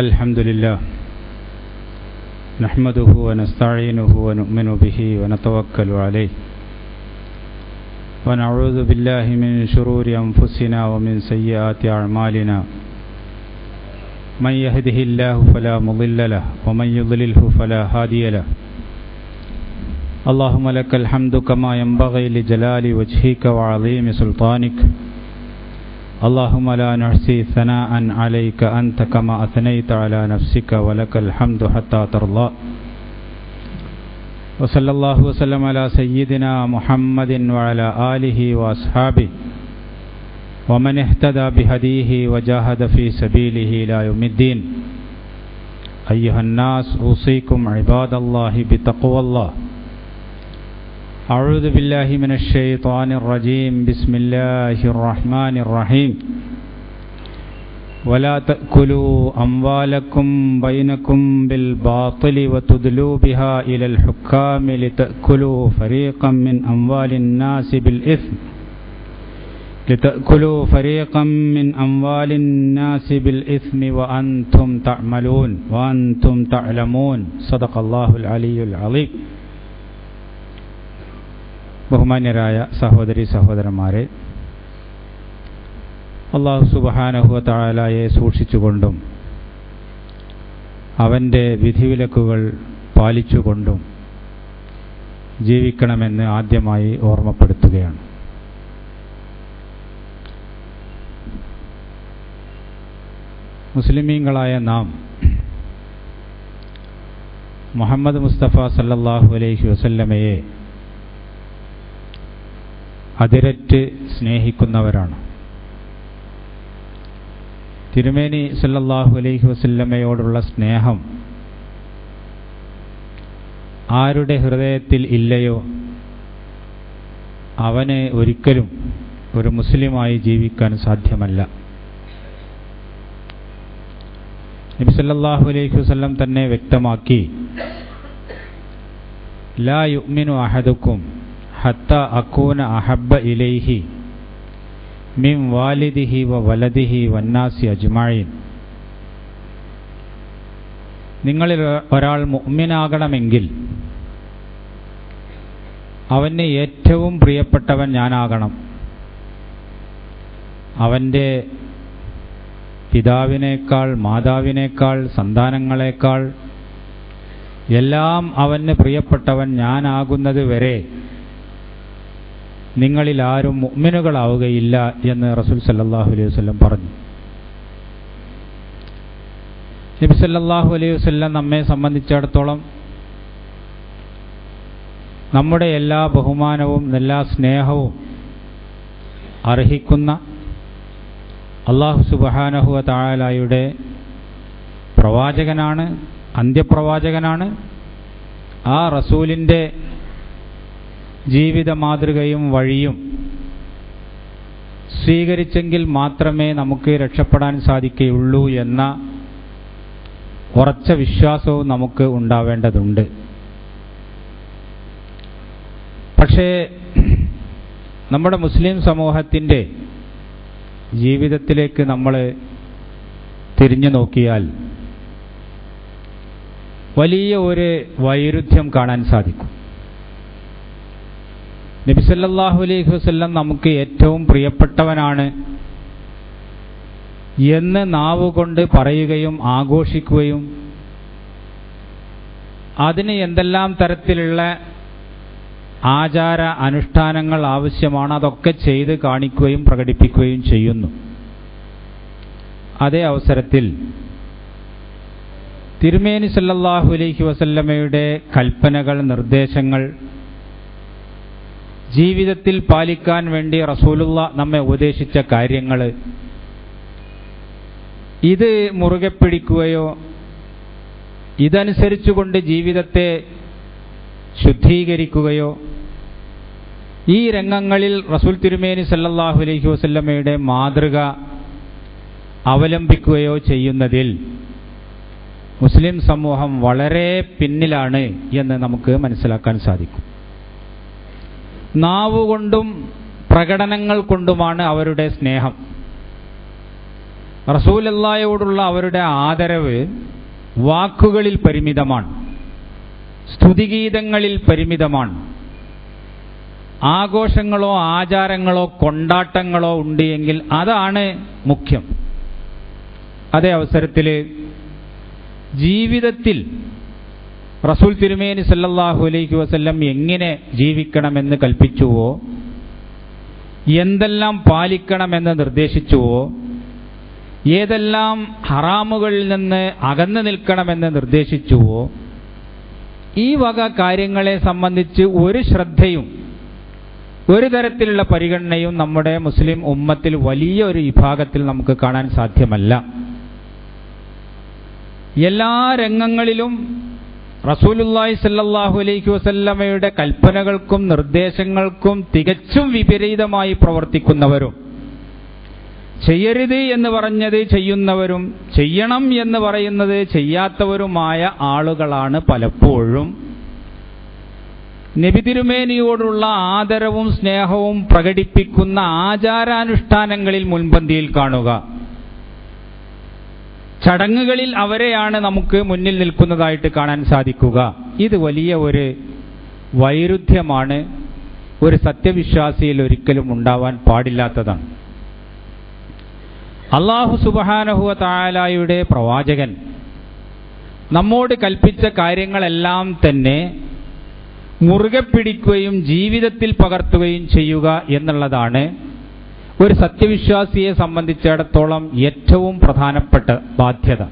الحمد لله نحمده ونستعينه ونؤمن به ونتوكل عليه ونعوذ بالله من شرور أنفسنا ومن سيئات أعمالنا من يهده الله فلا مضل له ومن يضلله فلا هادي له اللهم لك الحمد كما ينبغي لجلال وجهك وعظيم سلطانك اللهم لا نحصي ثناء عليك أنت كما أثنيت على نفسك ولك الحمد حتى ترضى وصلى الله وسلم على سيدنا محمد وعلى آله وأصحابه ومن اهتدى بهديه وجاهد في سبيله إلى يوم الدين أيها الناس أوصيكم عباد الله بتقوى الله أعوذ بالله من الشيطان الرجيم بسم الله الرحمن الرحيم ولا تأكلوا أموالكم بينكم بالباطل وتدلوا بها إلى الحكام لتأكلوا فريقا من أموال الناس بالإثم وأنتم تعلمون صدق الله العلي العظيم. ബഹുമാന്യരായ സഹോദരി സഹോദരന്മാരെ, അല്ലാഹു സുബ്ഹാനഹു വ തആലയെ സൂക്ഷിച്ചുകൊണ്ടും അവൻ്റെ വിധിവിലക്കുകൾ പാലിച്ചുകൊണ്ടും ജീവിക്കണമെന്ന് ആദ്യമായി ഓർമ്മപ്പെടുത്തുകയാണ്. മുസ്ലിമീങ്ങളായ നാം മുഹമ്മദ് മുസ്തഫ സല്ലല്ലാഹു അലൈഹി വസല്ലമയെ അതിരറ്റ് സ്നേഹിക്കുന്നവരാണ്. തിരുമേനി സല്ലല്ലാഹു അലൈഹി വസല്ലമയോടുള്ള സ്നേഹം ആരുടെ ഹൃദയത്തിൽ ഇല്ലയോ അവന് ഒരിക്കലും ഒരു മുസ്ലിമായി ജീവിക്കാൻ സാധ്യമല്ല. നബി സല്ലല്ലാഹു അലൈഹി വസല്ലം തന്നെ വ്യക്തമാക്കി, ലാ യുഅ്മിനു അഹദുക്കും ഹത്ത അകൂന അഹബ്ബ ഇലൈഹി മിൻ വാലിദിഹി വ വലദിഹി വന്നാസി അജ്മഈൻ. നിങ്ങളിൽ ഒരാൾ മുഅ്മിനാകണമെങ്കിൽ അവന് ഏറ്റവും പ്രിയപ്പെട്ടവൻ ഞാനാകണം. അവൻ്റെ പിതാവിനേക്കാൾ, മാതാവിനേക്കാൾ, സന്താനങ്ങളെക്കാൾ എല്ലാം അവന് പ്രിയപ്പെട്ടവൻ ഞാനാകുന്നത് വരെ നിങ്ങളിൽ ആരും മുഅ്മിനുകളാവുകയില്ല എന്ന് റസൂൽ സല്ലല്ലാഹു അലൈഹി വസല്ലം പറഞ്ഞു. നബി സല്ലല്ലാഹു അലൈഹി വസല്ലം നമ്മെ സംബന്ധിച്ചിടത്തോളം നമ്മുടെ എല്ലാ ബഹുമാനവും എല്ലാ സ്നേഹവും അർഹിക്കുന്ന അല്ലാഹു സുബ്ഹാനഹു വ തആലയുടെ പ്രവാചകനാണ്, അന്ത്യപ്രവാചകനാണ്. ആ റസൂലിൻ്റെ ജീവിത മാതൃകയും വഴിയും സ്വീകരിച്ചെങ്കിൽ മാത്രമേ നമുക്ക് രക്ഷപ്പെടാൻ സാധിക്കുകയുള്ളൂ എന്ന ഉറച്ച വിശ്വാസവും നമുക്ക് ഉണ്ടാവേണ്ടതുണ്ട്. പക്ഷേ നമ്മുടെ മുസ്ലിം സമൂഹത്തിൻ്റെ ജീവിതത്തിലേക്ക് നമ്മൾ തിരിഞ്ഞു നോക്കിയാൽ വലിയ ഒരു വൈരുദ്ധ്യം കാണാൻ സാധിക്കും. നബി സല്ലല്ലാഹു അലൈഹി വസല്ലം നമുക്ക് ഏറ്റവും പ്രിയപ്പെട്ടവനാണ് എന്ന് നാവുകൊണ്ട് പറയുകയും ആഘോഷിക്കുകയും അതിന് എന്തെല്ലാം തരത്തിലുള്ള ആചാര അനുഷ്ഠാനങ്ങൾ ആവശ്യമാണ് അതൊക്കെ ചെയ്ത് കാണിക്കുകയും പ്രകടിപ്പിക്കുകയും ചെയ്യുന്നു. അതേ അവസരത്തിൽ തിരുമേനി സല്ലല്ലാഹു അലൈഹി വസല്ലമയുടെ കൽപ്പനകൾ, നിർദ്ദേശങ്ങൾ ജീവിതത്തിൽ പാലിക്കാൻ വേണ്ടി റസൂലുള്ള നമ്മെ ഉപദേശിച്ച കാര്യങ്ങൾ, ഇത് മുറുകെ പിടിക്കുകയോ ഇതനുസരിച്ചുകൊണ്ട് ജീവിതത്തെ ശുദ്ധീകരിക്കുകയോ ഈ രംഗങ്ങളിൽ റസൂൽ തിരുമേനി സല്ലല്ലാഹു അലൈഹി വസല്ലമയുടെ മാതൃക അവലംബിക്കുകയോ ചെയ്യുന്നതിൽ മുസ്ലിം സമൂഹം വളരെ പിന്നിലാണ് എന്ന് നമുക്ക് മനസ്സിലാക്കാൻ സാധിക്കും. നാവുകൊണ്ടും പ്രകടനങ്ങൾ കൊണ്ടുമാണ് അവരുടെ സ്നേഹം. റസൂലുള്ളാഹിയോടുള്ള അവരുടെ ആദരവ് വാക്കുകളിൽ പരിമിതമാണ്, സ്തുതിഗീതങ്ങളിൽ പരിമിതമാണ്. ആഘോഷങ്ങളോ ആചാരങ്ങളോ കൊണ്ടാട്ടങ്ങളോ ഉണ്ട് എങ്കിൽ അതാണ് മുഖ്യം. അതേ അവസരത്തിൽ ജീവിതത്തിൽ റസൂൽ തിരുമേനി സല്ലല്ലാഹു അലൈഹി വസല്ലം എങ്ങനെ ജീവിക്കണമെന്ന് കൽപ്പിച്ചുവോ, എന്തെല്ലാം പാലിക്കണമെന്ന് നിർദ്ദേശിച്ചുവോ, ഏതെല്ലാം ഹറാമുകളിൽ നിന്ന് അകന്നു നിൽക്കണമെന്ന് നിർദ്ദേശിച്ചുവോ, ഈ വക കാര്യങ്ങളെ സംബന്ധിച്ച് ഒരു ശ്രദ്ധയും ഒരു തരത്തിലുള്ള പരിഗണനയും നമ്മുടെ മുസ്ലിം ഉമ്മത്തിൽ വലിയ ഒരു വിഭാഗത്തിൽ നമുക്ക് കാണാൻ സാധ്യമല്ല. എല്ലാ രംഗങ്ങളിലും റസൂലുള്ളാഹി സ്വല്ലല്ലാഹു അലൈഹി വസല്ലമയുടെ കൽപ്പനകൾക്കും നിർദ്ദേശങ്ങൾക്കും തികച്ചും വിപരീതമായി പ്രവർത്തിക്കുന്നവരും, ചെയ്യരുത് എന്ന് പറഞ്ഞത് ചെയ്യുന്നവരും, ചെയ്യണം എന്ന് പറയുന്നത് ചെയ്യാത്തവരുമായ ആളുകളാണ് പലപ്പോഴും നബി തിരുമേനിയോടുള്ള ആദരവും സ്നേഹവും പ്രകടിപ്പിക്കുന്ന ആചാരാനുഷ്ഠാനങ്ങളിൽ മുൻപന്തിയിൽ കാണുക. ചടങ്ങുകളിൽ അവരെയാണ് നമുക്ക് മുന്നിൽ നിൽക്കുന്നതായിട്ട് കാണാൻ സാധിക്കുക. ഇത് വലിയ ഒരു വൈരുദ്ധ്യമാണ്, ഒരു സത്യവിശ്വാസിയിൽ ഒരിക്കലും ഉണ്ടാവാൻ പാടില്ലാത്തതാണ്. അല്ലാഹു സുബ്ഹാനഹു വ തആലയുടെ പ്രവാചകൻ നമ്മോട് കൽപ്പിച്ച കാര്യങ്ങളെല്ലാം തന്നെ മുറുകെ പിടിക്കുകയും ജീവിതത്തിൽ പകർത്തുകയും ചെയ്യുക എന്നുള്ളതാണ് ഒരു സത്യവിശ്വാസിയെ സംബന്ധിച്ചിടത്തോളം ഏറ്റവും പ്രധാനപ്പെട്ട ബാധ്യത.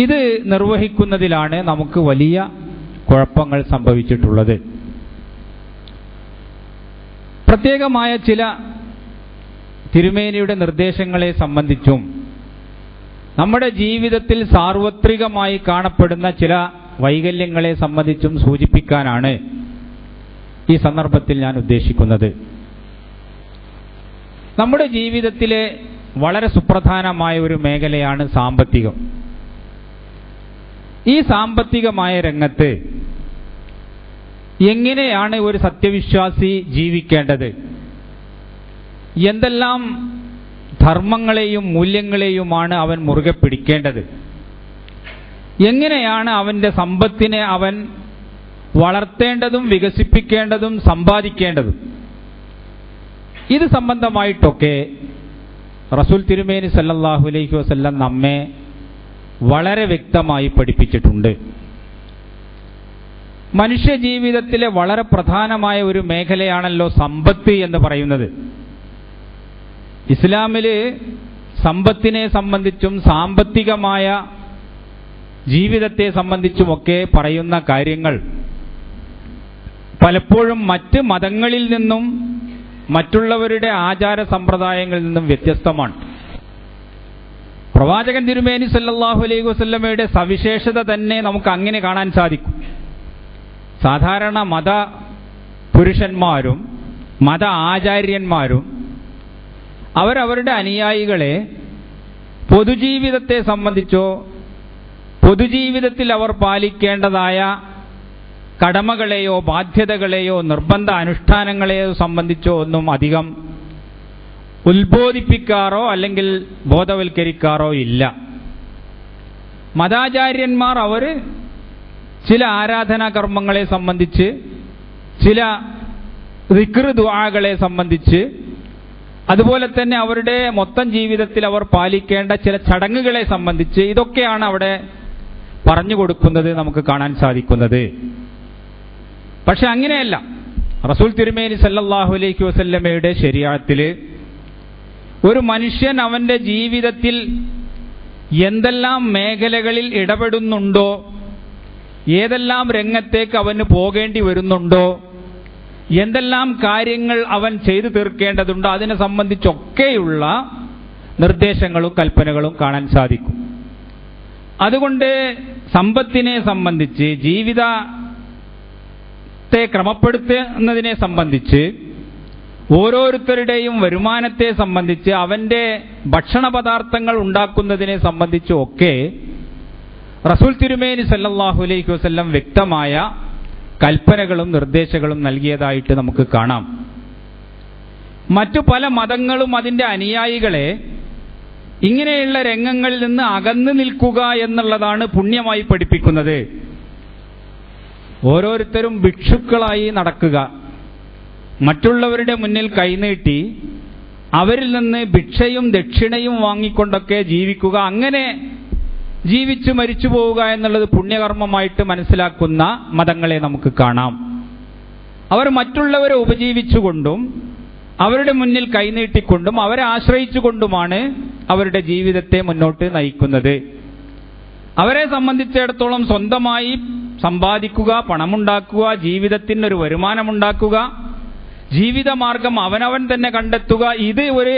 ഇത് നിർവഹിക്കുന്നതിലാണ് നമുക്ക് വലിയ കുഴപ്പങ്ങൾ സംഭവിച്ചിട്ടുള്ളത്. പ്രത്യേകമായ ചില തിരുമേനിയുടെ നിർദ്ദേശങ്ങളെ സംബന്ധിച്ചും നമ്മുടെ ജീവിതത്തിൽ സാർവത്രികമായി കാണപ്പെടുന്ന ചില വൈകല്യങ്ങളെ സംബന്ധിച്ചും സൂചിപ്പിക്കാനാണ് ഈ സന്ദർഭത്തിൽ ഞാൻ ഉദ്ദേശിക്കുന്നത്. നമ്മുടെ ജീവിതത്തിലെ വളരെ സുപ്രധാനമായ ഒരു മേഖലയാണ് സാമ്പത്തികം. ഈ സാമ്പത്തികമായ രംഗത്ത് എങ്ങനെയാണ് ഒരു സത്യവിശ്വാസി ജീവിക്കേണ്ടത്, എന്തെല്ലാം ധർമ്മങ്ങളെയും മൂല്യങ്ങളെയുമാണ് അവൻ മുറുകെ പിടിക്കേണ്ടത്, എങ്ങനെയാണ് അവൻ്റെ സമ്പത്തിനെ അവൻ വളർത്തേണ്ടതും വികസിപ്പിക്കേണ്ടതും സമ്പാദിക്കേണ്ടതും, ഇത് സംബന്ധമായിട്ടൊക്കെ റസൂൽ തിരുമേനി സല്ലല്ലാഹു അലൈഹി വസല്ലം നമ്മെ വളരെ വ്യക്തമായി പഠിപ്പിച്ചിട്ടുണ്ട്. മനുഷ്യ ജീവിതത്തിലെ വളരെ പ്രധാനമായ ഒരു മേഖലയാണല്ലോ സമ്പത്ത് എന്ന് പറയുന്നത്. ഇസ്ലാമില് സമ്പത്തിനെ സംബന്ധിച്ചും സാമ്പത്തികമായ ജീവിതത്തെ സംബന്ധിച്ചുമൊക്കെ പറയുന്ന കാര്യങ്ങൾ പലപ്പോഴും മറ്റ് മതങ്ങളിൽ നിന്നും മറ്റുള്ളവരുടെ ആചാര സമ്പ്രദായങ്ങളിൽ നിന്നും വ്യത്യസ്തമാണ്. പ്രവാചകൻ തിരുമേനി സല്ലല്ലാഹു അലൈഹി വസല്ലമയുടെ സവിശേഷത തന്നെ നമുക്ക് അങ്ങനെ കാണാൻ സാധിക്കും. സാധാരണ മത പുരുഷന്മാരും മത ആചാര്യന്മാരും അവരവരുടെ അനുയായികളെ പൊതുജീവിതത്തെ സംബന്ധിച്ചോ പൊതുജീവിതത്തിൽ അവർ പാലിക്കേണ്ടതായ കടമകളെയോ ബാധ്യതകളെയോ നിർബന്ധ അനുഷ്ഠാനങ്ങളെയോ സംബന്ധിച്ചോ ഒന്നും അധികം ഉത്ബോധിപ്പിക്കാറോ അല്ലെങ്കിൽ ബോധവൽക്കരിക്കാറോ ഇല്ല. മതാചാര്യന്മാർ അവർ ചില ആരാധനാ കർമ്മങ്ങളെ സംബന്ധിച്ച്, ചില ദിക്ർ ദുആകളെ സംബന്ധിച്ച്, അതുപോലെ തന്നെ അവരുടെ മൊത്തം ജീവിതത്തിൽ അവർ പാലിക്കേണ്ട ചില ചടങ്ങുകളെ സംബന്ധിച്ച് ഇതൊക്കെയാണ് അവിടെ പറഞ്ഞു കൊടുക്കുന്നത് നമുക്ക് കാണാൻ സാധിക്കുന്നത്. പക്ഷെ അങ്ങനെയല്ല. റസൂൽ തിരുമേനി സല്ലല്ലാഹു അലൈഹി വസല്ലമയുടെ ശരീഅത്തിൽ ഒരു മനുഷ്യൻ അവന്റെ ജീവിതത്തിൽ എന്തെല്ലാം മേഖലകളിൽ ഇടപെടുന്നുണ്ടോ, ഏതെല്ലാം രംഗത്തേക്ക് അവന് പോകേണ്ടി വരുന്നുണ്ടോ, എന്തെല്ലാം കാര്യങ്ങൾ അവൻ ചെയ്തു തീർക്കേണ്ടതുണ്ടോ, അതിനെ സംബന്ധിച്ചൊക്കെയുള്ള നിർദ്ദേശങ്ങളും കൽപ്പനകളും കാണാൻ സാധിക്കും. അതുകൊണ്ട് സമ്പത്തിനെ സംബന്ധിച്ച്, ജീവിതത്തെ ക്രമപ്പെടുത്തുന്നതിനെ സംബന്ധിച്ച്, ഓരോരുത്തരുടെയും വരുമാനത്തെ സംബന്ധിച്ച്, അവന്റെ ഭക്ഷണ പദാർത്ഥങ്ങൾ ഉണ്ടാക്കുന്നതിനെ സംബന്ധിച്ചും ഒക്കെ റസൂൽ തിരുമേനി സല്ലല്ലാഹു അലൈഹി വസല്ലം വ്യക്തമായ കൽപ്പനകളും നിർദ്ദേശങ്ങളും നൽകിയതായിട്ട് നമുക്ക് കാണാം. മറ്റു പല മതങ്ങളും അതിൻ്റെ അനുയായികളെ ഇങ്ങനെയുള്ള രംഗങ്ങളിൽ നിന്ന് അകന്നു നിൽക്കുക എന്നുള്ളതാണ് പുണ്യമായി പഠിപ്പിക്കുന്നത്. ഓരോരുത്തരും ഭിക്ഷുക്കളായി നടക്കുക, മറ്റുള്ളവരുടെ മുന്നിൽ കൈനീട്ടി അവരിൽ നിന്ന് ഭിക്ഷയും ദക്ഷിണയും വാങ്ങിക്കൊണ്ടൊക്കെ ജീവിക്കുക, അങ്ങനെ ജീവിച്ചു മരിച്ചു പോവുക എന്നുള്ളത് പുണ്യകർമ്മമായിട്ട് മനസ്സിലാക്കുന്ന മതങ്ങളെ നമുക്ക് കാണാം. അവർ മറ്റുള്ളവരെ ഉപജീവിച്ചുകൊണ്ടും അവരുടെ മുന്നിൽ കൈനീട്ടിക്കൊണ്ടും അവരെ ആശ്രയിച്ചുകൊണ്ടുമാണ് അവരുടെ ജീവിതത്തെ മുന്നോട്ട് നയിക്കുന്നത്. അവരെ സംബന്ധിച്ചിടത്തോളം സ്വന്തമായി സമ്പാദിക്കുക, പണമുണ്ടാക്കുക, ജീവിതത്തിനൊരു വരുമാനമുണ്ടാക്കുക, ജീവിതമാർഗം അവനവൻ തന്നെ കണ്ടെത്തുക, ഇത് ഒരു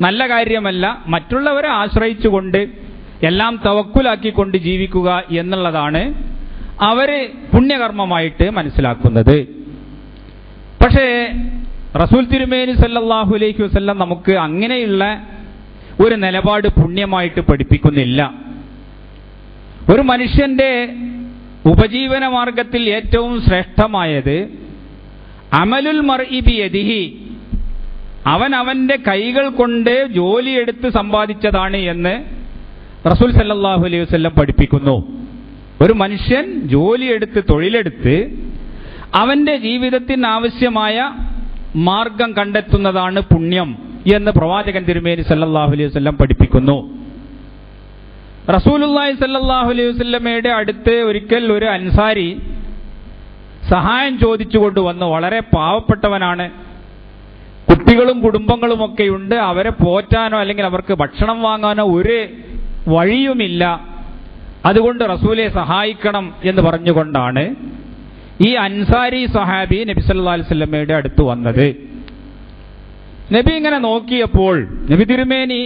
നല്ല കാര്യമല്ല. മറ്റുള്ളവരെ ആശ്രയിച്ചുകൊണ്ട് എല്ലാം തവക്കുലാക്കിക്കൊണ്ട് ജീവിക്കുക എന്നുള്ളതാണ് അവര് പുണ്യകർമ്മമായിട്ട് മനസ്സിലാക്കുന്നത്. പക്ഷേ റസൂൽ തിരുമേനി സല്ലല്ലാഹു അലൈഹി വസല്ലം നമുക്ക് അങ്ങനെയുള്ള ഒരു നിലപാട് പുണ്യമായിട്ട് പഠിപ്പിക്കുന്നില്ല. ഒരു മനുഷ്യന്റെ ഉപജീവന മാർഗത്തിൽ ഏറ്റവും ശ്രേഷ്ഠമായത് അമലുൽ മർഇ ബിയദിഹി, അവൻ അവന്റെ കൈകൾ കൊണ്ട് ജോലിയെടുത്ത് സമ്പാദിച്ചതാണ് എന്ന് റസൂൽ സല്ലല്ലാഹു അലൈഹി വസല്ലം പഠിപ്പിക്കുന്നു. ഒരു മനുഷ്യൻ ജോലിയെടുത്ത് തൊഴിലെടുത്ത് അവന്റെ ജീവിതത്തിന് ആവശ്യമായ മാർഗം കണ്ടെത്തുന്നതാണ് പുണ്യം എന്ന് പ്രവാചകൻ തിരുമേനി സല്ലല്ലാഹു അലൈഹി വസല്ലം പഠിപ്പിക്കുന്നു. റസൂലുള്ളാഹി സല്ലല്ലാഹു അലൈഹി വസല്ലമയുടെ അടുത്ത് ഒരിക്കൽ ഒരു അൻസാരി സഹായം ചോദിച്ചുകൊണ്ട് വന്നു. വളരെ പാവപ്പെട്ടവനാണ്, കുട്ടികളും കുടുംബങ്ങളുമൊക്കെയുണ്ട്, അവരെ പോറ്റാനോ അല്ലെങ്കിൽ അവർക്ക് ഭക്ഷണം വാങ്ങാനോ ഒരു വഴിയുമില്ല, അതുകൊണ്ട് റസൂലെ സഹായിക്കണം എന്ന് പറഞ്ഞുകൊണ്ടാണ് ഈ അൻസാരി സഹാബി നബി സല്ലല്ലാഹു അലൈഹി വസല്ലമയുടെ അടുത്ത് വന്നത്. നബി ഇങ്ങനെ നോക്കിയപ്പോൾ, നബി തിരുമേനി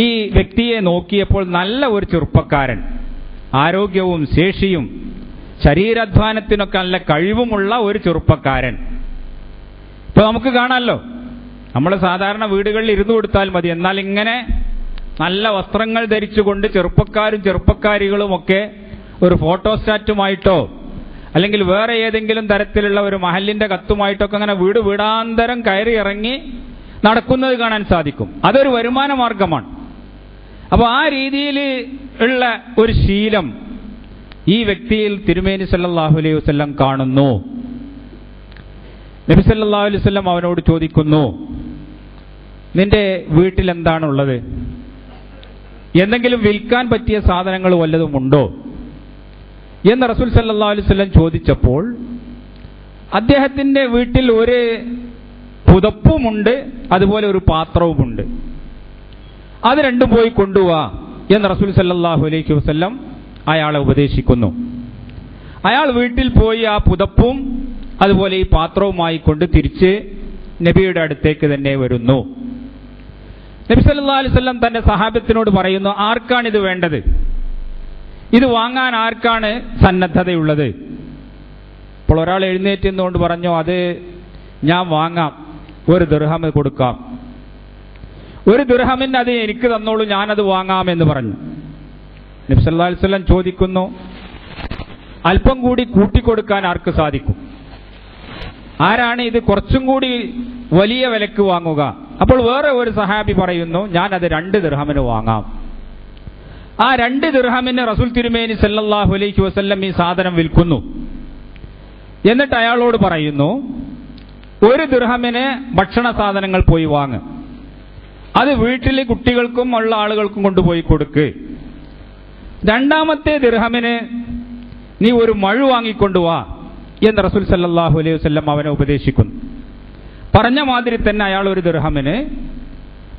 ഈ വ്യക്തിയെ നോക്കിയപ്പോൾ നല്ല ഒരു ചെറുപ്പക്കാരൻ, ആരോഗ്യവും ശേഷിയും ശരീരാധ്വാനത്തിനൊക്കെ നല്ല കഴിവുമുള്ള ഒരു ചെറുപ്പക്കാരൻ. ഇപ്പൊ നമുക്ക് കാണാമല്ലോ, നമ്മൾ സാധാരണ വീടുകളിൽ ഇരുന്നു കൊടുത്താൽ മതി, എന്നാൽ ഇങ്ങനെ നല്ല വസ്ത്രങ്ങൾ ധരിച്ചുകൊണ്ട് ചെറുപ്പക്കാരും ചെറുപ്പക്കാരികളുമൊക്കെ ഒരു ഫോട്ടോസ്റ്റാറ്റുമായിട്ടോ അല്ലെങ്കിൽ വേറെ ഏതെങ്കിലും തരത്തിലുള്ള ഒരു മഹലിന്റെ കത്തുമായിട്ടൊക്കെ അങ്ങനെ വീട് വീടാന്തരം കയറി ഇറങ്ങി നടക്കുന്നത് കാണാൻ സാധിക്കും. അതൊരു വരുമാന മാർഗമാണ്. അപ്പോൾ ആ രീതിയിൽ ഉള്ള ഒരു ശീലം ഈ വ്യക്തിയിൽ തിരുമേനി സല്ലല്ലാഹു അലൈഹി വസല്ലം കാണുന്നു. നബി സല്ലല്ലാഹു അലൈഹി വസല്ലം അവനോട് ചോദിക്കുന്നു, നിന്റെ വീട്ടിൽ എന്താണുള്ളത്? എന്തെങ്കിലും വിൽക്കാൻ പറ്റിയ സാധനങ്ങൾ വല്ലതും ഉണ്ടോ എന്ന് റസൂൽ സല്ലല്ലാഹു അലൈഹി വസല്ലം ചോദിച്ചപ്പോൾ അദ്ദേഹത്തിന്റെ വീട്ടിൽ ഒരു പുതപ്പുമുണ്ട്, അതുപോലെ ഒരു പാത്രവുമുണ്ട്. അത് രണ്ടും പോയി കൊണ്ടുപോവാ എന്ന് റസൂൽ സല്ലല്ലാഹു അലൈഹി വസല്ലം അയാളെ ഉപദേശിക്കുന്നു. അയാൾ വീട്ടിൽ പോയി ആ പുതപ്പും അതുപോലെ ഈ പാത്രവുമായി കൊണ്ട് തിരിച്ച് നബിയുടെ അടുത്തേക്ക് തന്നെ വരുന്നു. നബി സല്ലല്ലാഹു അലൈഹി വസല്ലം തന്റെ സഹാബത്തിനോട് പറയുന്നു, ആർക്കാണിത് വേണ്ടത്? ഇത് വാങ്ങാൻ ആർക്കാണ് സന്നദ്ധതയുള്ളത്? അപ്പോൾ ഒരാൾ എഴുന്നേറ്റ് നിന്നുകൊണ്ട് പറഞ്ഞു, അത് ഞാൻ വാങ്ങാം, 1 ദിർഹം കൊടുക്കാം, 1 ദിർഹമിന് അത് എനിക്ക് തന്നോളൂ, ഞാനത് വാങ്ങാമെന്ന് പറഞ്ഞു. നബി സല്ലല്ലാഹു അലൈഹി വസല്ലം ചോദിക്കുന്നു, അല്പം കൂടി കൂട്ടിക്കൊടുക്കാൻ ആർക്ക് സാധിക്കും? ആരാണ് ഇത് കുറച്ചും കൂടി വലിയ വിലക്ക് വാങ്ങുക? അപ്പോൾ വേറെ ഒരു സഹാബി പറയുന്നു, ഞാനത് 2 ദിർഹമിന് വാങ്ങാം. ആ 2 ദിർഹമിന് റസൂൽ തിരുമേനി സല്ലല്ലാഹു അലൈഹി വസല്ലം ഈ സാധനം വിൽക്കുന്നു. എന്നിട്ട് അയാളോട് പറയുന്നു, 1 ദിർഹമിന് ഭക്ഷണ സാധനങ്ങൾ പോയി വാങ്ങ്, അത് വീട്ടിൽ കുട്ടികൾക്കും ഉള്ള ആളുകൾക്കും കൊണ്ടുപോയി കൊടുക്ക്. 2ാമത്തെ ദിർഹമിന് നീ ഒരു മഴു വാങ്ങിക്കൊണ്ടുവാ എന്ന് റസൂൽ സല്ലല്ലാഹു അലൈഹി വസല്ലം അവനെ ഉപദേശിക്കുന്നു. പറഞ്ഞ മാതിരി തന്നെ അയാൾ 1 ദിർഹമിന്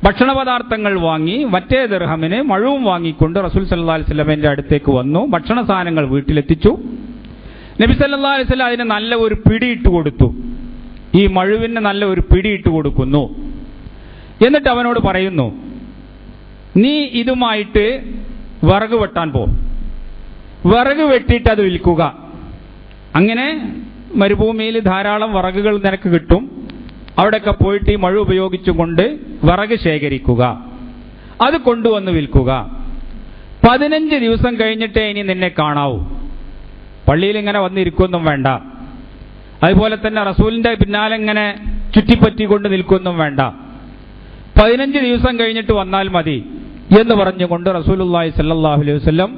ഭക്ഷണ പദാർത്ഥങ്ങൾ വാങ്ങി, മറ്റേ ദിർഹമിന് മഴുവും വാങ്ങിക്കൊണ്ട് റസൂൽ സല്ലല്ലാഹു അലൈഹി വസല്ലമയുടെ അടുത്തേക്ക് വന്നു. ഭക്ഷണ സാധനങ്ങൾ വീട്ടിലെത്തിച്ചു. നബി സല്ലല്ലാഹു അലൈഹി വസല്ലം അതിന് നല്ല ഒരു പിടിയിട്ട് കൊടുത്തു. ഈ മഴുവിന് നല്ല ഒരു പിടിയിട്ട് കൊടുക്കുന്നു. എന്നിട്ട് അവനോട് പറയുന്നു, നീ ഇതുമായിട്ട് വിറക് വെട്ടാൻ പോ, വിറക് വെട്ടിയിട്ട് അത് വിൽക്കുക. അങ്ങനെ മരുഭൂമിയിൽ ധാരാളം വിറകുകൾ നിനക്ക് കിട്ടും. അവിടെയൊക്കെ പോയിട്ട് ഈ മഴ ഉപയോഗിച്ചുകൊണ്ട് വിറക് ശേഖരിക്കുക, അത് കൊണ്ടുവന്ന് വിൽക്കുക. 15 ദിവസം കഴിഞ്ഞിട്ടേ ഇനി നിന്നെ കാണാവൂ. പള്ളിയിൽ ഇങ്ങനെ വന്നിരിക്കൊന്നും വേണ്ട, അതുപോലെ തന്നെ റസൂലിന്റെ പിന്നാലെ ഇങ്ങനെ ചുറ്റിപ്പറ്റിക്കൊണ്ട് നിൽക്കൊന്നും വേണ്ട. 15 ദിവസം കഴിഞ്ഞിട്ട് വന്നാൽ മതി. എന്ന് പറഞ്ഞുകൊണ്ട് റസൂലുള്ളാഹി സ്വല്ലല്ലാഹു അലൈഹി വസല്ലം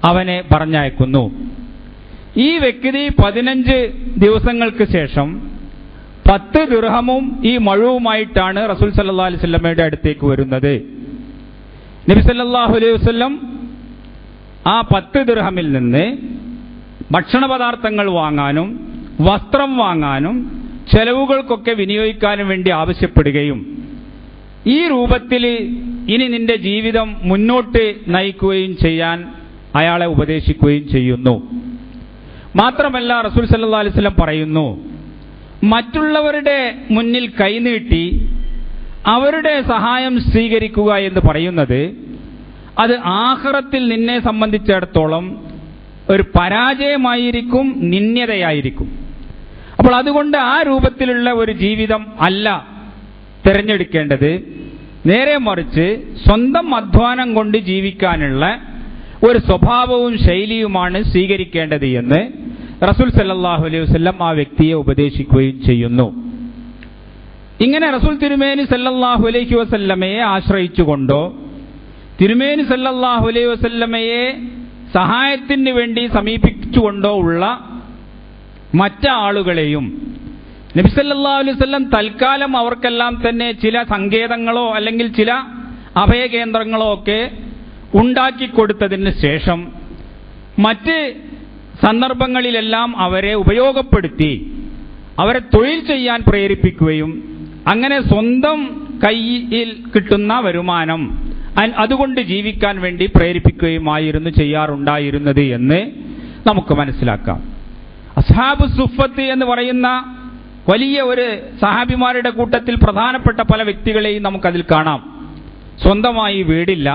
അവനെ പറഞ്ഞയക്കുന്നു. ഈ വ്യക്തി 15 ദിവസങ്ങൾക്ക് ശേഷം 10 ദിർഹമും ഈ മഴുവുമായിട്ടാണ് റസൂൽ സല്ലല്ലാഹു അലൈഹി വസല്ലമയുടെ അടുത്തേക്ക് വരുന്നത്. നബി സല്ലല്ലാഹു അലൈഹി വസല്ലം ആ 10 ദിർഹമിൽ നിന്ന് ഭക്ഷണ പദാർത്ഥങ്ങൾ വാങ്ങാനും വസ്ത്രം വാങ്ങാനും ചെലവുകൾക്കൊക്കെ വിനിയോഗിക്കാനും വേണ്ടി ആവശ്യപ്പെടുകയും ഈ രൂപത്തിൽ ഇനി നിന്റെ ജീവിതം മുന്നോട്ട് നയിക്കുകയും ചെയ്യാൻ അയാളെ ഉപദേശിക്കുകയും ചെയ്യുന്നു. മാത്രമല്ല റസൂൽ സല്ലല്ലാഹു അലൈഹി വസല്ലം പറയുന്നു, മറ്റുള്ളവരുടെ മുന്നിൽ കൈനീട്ടി അവരുടെ സഹായം സ്വീകരിക്കുക എന്ന് പറയുന്നത് അത് ആഖിറത്തിൽ നിന്നെ സംബന്ധിച്ചിടത്തോളം ഒരു പരാജയമായിരിക്കും, നിന്ദ്യതയായിരിക്കും. അപ്പോൾ അതുകൊണ്ട് ആ രൂപത്തിലുള്ള ഒരു ജീവിതം അല്ല തിരഞ്ഞെടുക്കേണ്ടത്. നേരെ മറിച്ച് സ്വന്തം അധ്വാനം കൊണ്ട് ജീവിക്കാനുള്ള ഒരു സ്വഭാവവും ശൈലിയുമാണ് സ്വീകരിക്കേണ്ടത് എന്ന് റസൂൽ സല്ലല്ലാഹു അലൈഹി വസല്ലം ആ വ്യക്തിയെ ഉപദേശിക്കുകയും ചെയ്യുന്നു. ഇങ്ങനെ റസൂൽ തിരുമേനി സല്ലല്ലാഹു അലൈഹി വസല്ലമയെ ആശ്രയിച്ചുകൊണ്ടോ തിരുമേനി സല്ലല്ലാഹു അലൈഹി വസല്ലമയെ സഹായത്തിന് വേണ്ടി സമീപിച്ചുകൊണ്ടോ ഉള്ള മറ്റാളുകളെയും നബി സല്ലല്ലാഹു അലൈഹി വസല്ലം തൽക്കാലം അവർക്കെല്ലാം തന്നെ ചില സങ്കേതങ്ങളോ അല്ലെങ്കിൽ ചില അഭയകേന്ദ്രങ്ങളോ ഒക്കെ ഉണ്ടാക്കിക്കൊടുത്തതിന് ശേഷം മറ്റ് സന്ദർഭങ്ങളിലെല്ലാം അവരെ ഉപയോഗപ്പെടുത്തി അവരെ തൊഴിൽ ചെയ്യാൻ പ്രേരിപ്പിക്കുകയും അങ്ങനെ സ്വന്തം കയ്യിൽ കിട്ടുന്ന വരുമാനം അതുകൊണ്ട് ജീവിക്കാൻ വേണ്ടി പ്രേരിപ്പിക്കുകയുമായിരുന്നു ചെയ്യാറുണ്ടായിരുന്നത് എന്ന് നമുക്ക് മനസ്സിലാക്കാം. അസ്ഹാബു സുഫത്ത് എന്ന് പറയുന്ന വലിയ ഒരു സഹാബിമാരുടെ കൂട്ടത്തിൽ പ്രധാനപ്പെട്ട പല വ്യക്തികളെയും നമുക്കതിൽ കാണാം. സ്വന്തമായി വീടില്ല,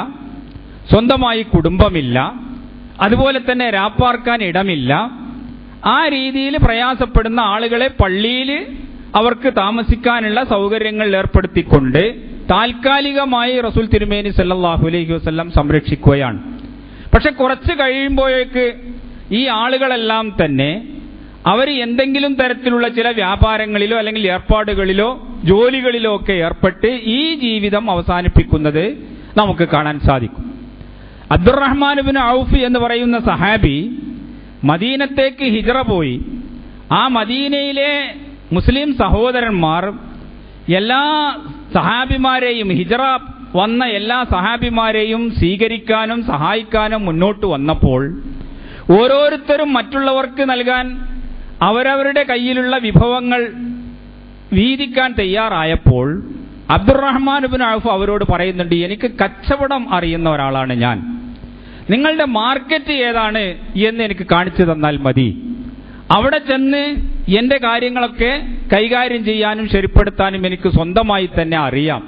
സ്വന്തമായി കുടുംബമില്ല, അതുപോലെ തന്നെ രാപ്പാർക്കാൻ ഇടമില്ല. ആ രീതിയിൽ പ്രയാസപ്പെടുന്ന ആളുകളെ പള്ളിയിൽ അവർക്ക് താമസിക്കാനുള്ള സൗകര്യങ്ങൾ ഏർപ്പെടുത്തിക്കൊണ്ട് താൽക്കാലികമായി റസൂൽ തിരുമേനി സല്ലല്ലാഹു അലൈഹി വസല്ലം സംരക്ഷിക്കുകയാണ്. പക്ഷെ കുറച്ച് കഴിയുമ്പോഴേക്ക് ഈ ആളുകളെല്ലാം തന്നെ അവർ എന്തെങ്കിലും തരത്തിലുള്ള ചില വ്യാപാരങ്ങളിലോ അല്ലെങ്കിൽ ഏർപ്പാടുകളിലോ ജോലികളിലോ ഒക്കെ ഏർപ്പെട്ട് ഈ ജീവിതം അവസാനിപ്പിക്കുന്നത് നമുക്ക് കാണാൻ സാധിക്കും. അബ്ദുറഹ്മാൻ ഇബ്നു ഔഫ് എന്ന് പറയുന്ന സഹാബി മദീനത്തേക്ക് ഹിജ്റ പോയി. ആ മദീനയിലെ മുസ്ലിം സഹോദരന്മാർ എല്ലാ സഹാബിമാരെയും ഹിജ്റ വന്ന എല്ലാ സഹാബിമാരെയും സ്വീകരിക്കാനും സഹായിക്കാനും മുന്നോട്ട് വന്നപ്പോൾ ഓരോരുത്തരും മറ്റുള്ളവർക്ക് നൽകാൻ അവരവരുടെ കയ്യിലുള്ള വിഭവങ്ങൾ വീതിക്കാൻ തയ്യാറായപ്പോൾ അബ്ദുറഹ്മാൻ ഇബ്നു ഔഫ് അവരോട് പറയുന്നുണ്ട്, എനിക്ക് കച്ചവടം അറിയുന്ന ഒരാളാണ് ഞാൻ, നിങ്ങളുടെ മാർക്കറ്റ് ഏതാണ് എന്ന് എനിക്ക് കാണിച്ചു തന്നാൽ മതി. അവിടെ ചെന്ന് എൻ്റെ കാര്യങ്ങളൊക്കെ കൈകാര്യം ചെയ്യാനും ശരിപ്പെടുത്താനും എനിക്ക് സ്വന്തമായി തന്നെ അറിയാം.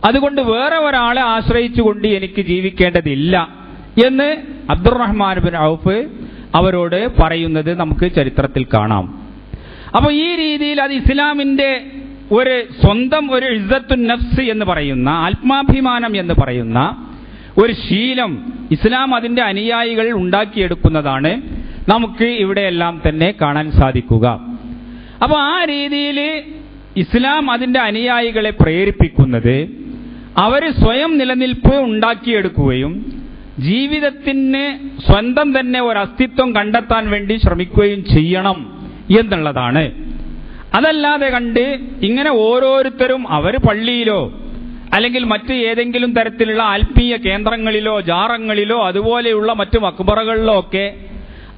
അതുകൊണ്ട് വേറെ ഒരാളെ ആശ്രയിച്ചുകൊണ്ട് എനിക്ക് ജീവിക്കേണ്ടതില്ല എന്ന് അബ്ദുറഹ്മാൻ ഇബ്നു ഔഫ് അവരോട് പറയുന്നത് നമുക്ക് ചരിത്രത്തിൽ കാണാം. അപ്പോൾ ഈ രീതിയിൽ അത് ഇസ്ലാമിന്റെ ഒരു സ്വന്തം ഒരു ഇസ്സത്തുൻ നഫ്സ് എന്ന് പറയുന്ന ആത്മാഭിമാനം എന്ന് പറയുന്ന ഒരു ശീലം ഇസ്ലാം അതിന്റെ അനുയായികൾ ഉണ്ടാക്കിയെടുക്കുന്നതാണ് നമുക്ക് ഇവിടെയെല്ലാം തന്നെ കാണാൻ സാധിക്കുക. അപ്പോൾ ആ രീതിയിൽ ഇസ്ലാം അതിന്റെ അനുയായികളെ പ്രേരിപ്പിക്കുന്നത് അവർ സ്വയം നിലനിൽപ്പ് ഉണ്ടാക്കിയെടുക്കുകയും ജീവിതത്തിന് സ്വന്തം തന്നെ ഒരു അസ്തിത്വം കണ്ടെത്താൻ വേണ്ടി ശ്രമിക്കുകയും ചെയ്യണം എന്നുള്ളതാണ്. അതല്ലാതെ കണ്ട് ഇങ്ങനെ ഓരോരുത്തരും അവർ പള്ളിയിലോ അല്ലെങ്കിൽ മറ്റ് ഏതെങ്കിലും തരത്തിലുള്ള ആത്മീയ കേന്ദ്രങ്ങളിലോ ജാറങ്ങളിലോ അതുപോലെയുള്ള മറ്റു മക്ബറകളിലോ ഒക്കെ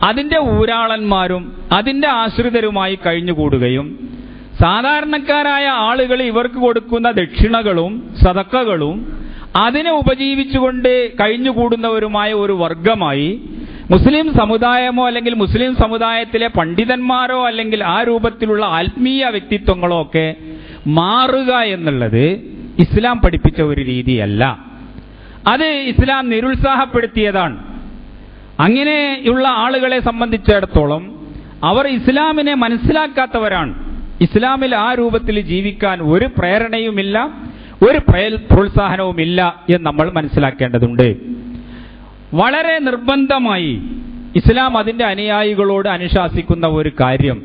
അതിന്റെ ഊരാളന്മാരും അതിന്റെ ആശ്രിതരുമായി കഴിഞ്ഞുകൂടുകയും സാധാരണക്കാരായ ആളുകൾ ഇവർക്ക് കൊടുക്കുന്ന ദക്ഷിണകളും സദഖകളും അതിനെ ഉപജീവിച്ചുകൊണ്ട് കഴിഞ്ഞുകൂടുന്നവരുമായ ഒരു വർഗമായി മുസ്ലിം സമുദായമോ അല്ലെങ്കിൽ മുസ്ലിം സമുദായത്തിലെ പണ്ഡിതന്മാരോ അല്ലെങ്കിൽ ആ രൂപത്തിലുള്ള ആത്മീയ വ്യക്തിത്വങ്ങളോ ഒക്കെ മാറുക എന്നുള്ളത് ഇസ്ലാം പഠിപ്പിച്ച ഒരു രീതിയല്ല. അത് ഇസ്ലാം നിരുത്സാഹപ്പെടുത്തിയതാണ്. അങ്ങനെയുള്ള ആളുകളെ സംബന്ധിച്ചിടത്തോളം അവർ ഇസ്ലാമിനെ മനസ്സിലാക്കാത്തവരാണ്. ഇസ്ലാമിൽ ആ രൂപത്തിൽ ജീവിക്കാൻ ഒരു പ്രേരണയുമില്ല, ഒരു പ്രോത്സാഹനവുമില്ല എന്ന് നമ്മൾ മനസ്സിലാക്കേണ്ടതുണ്ട്. വളരെ നിർബന്ധമായി ഇസ്ലാം അതിന്റെ അനുയായികളോട് അനുശാസിക്കുന്ന ഒരു കാര്യം,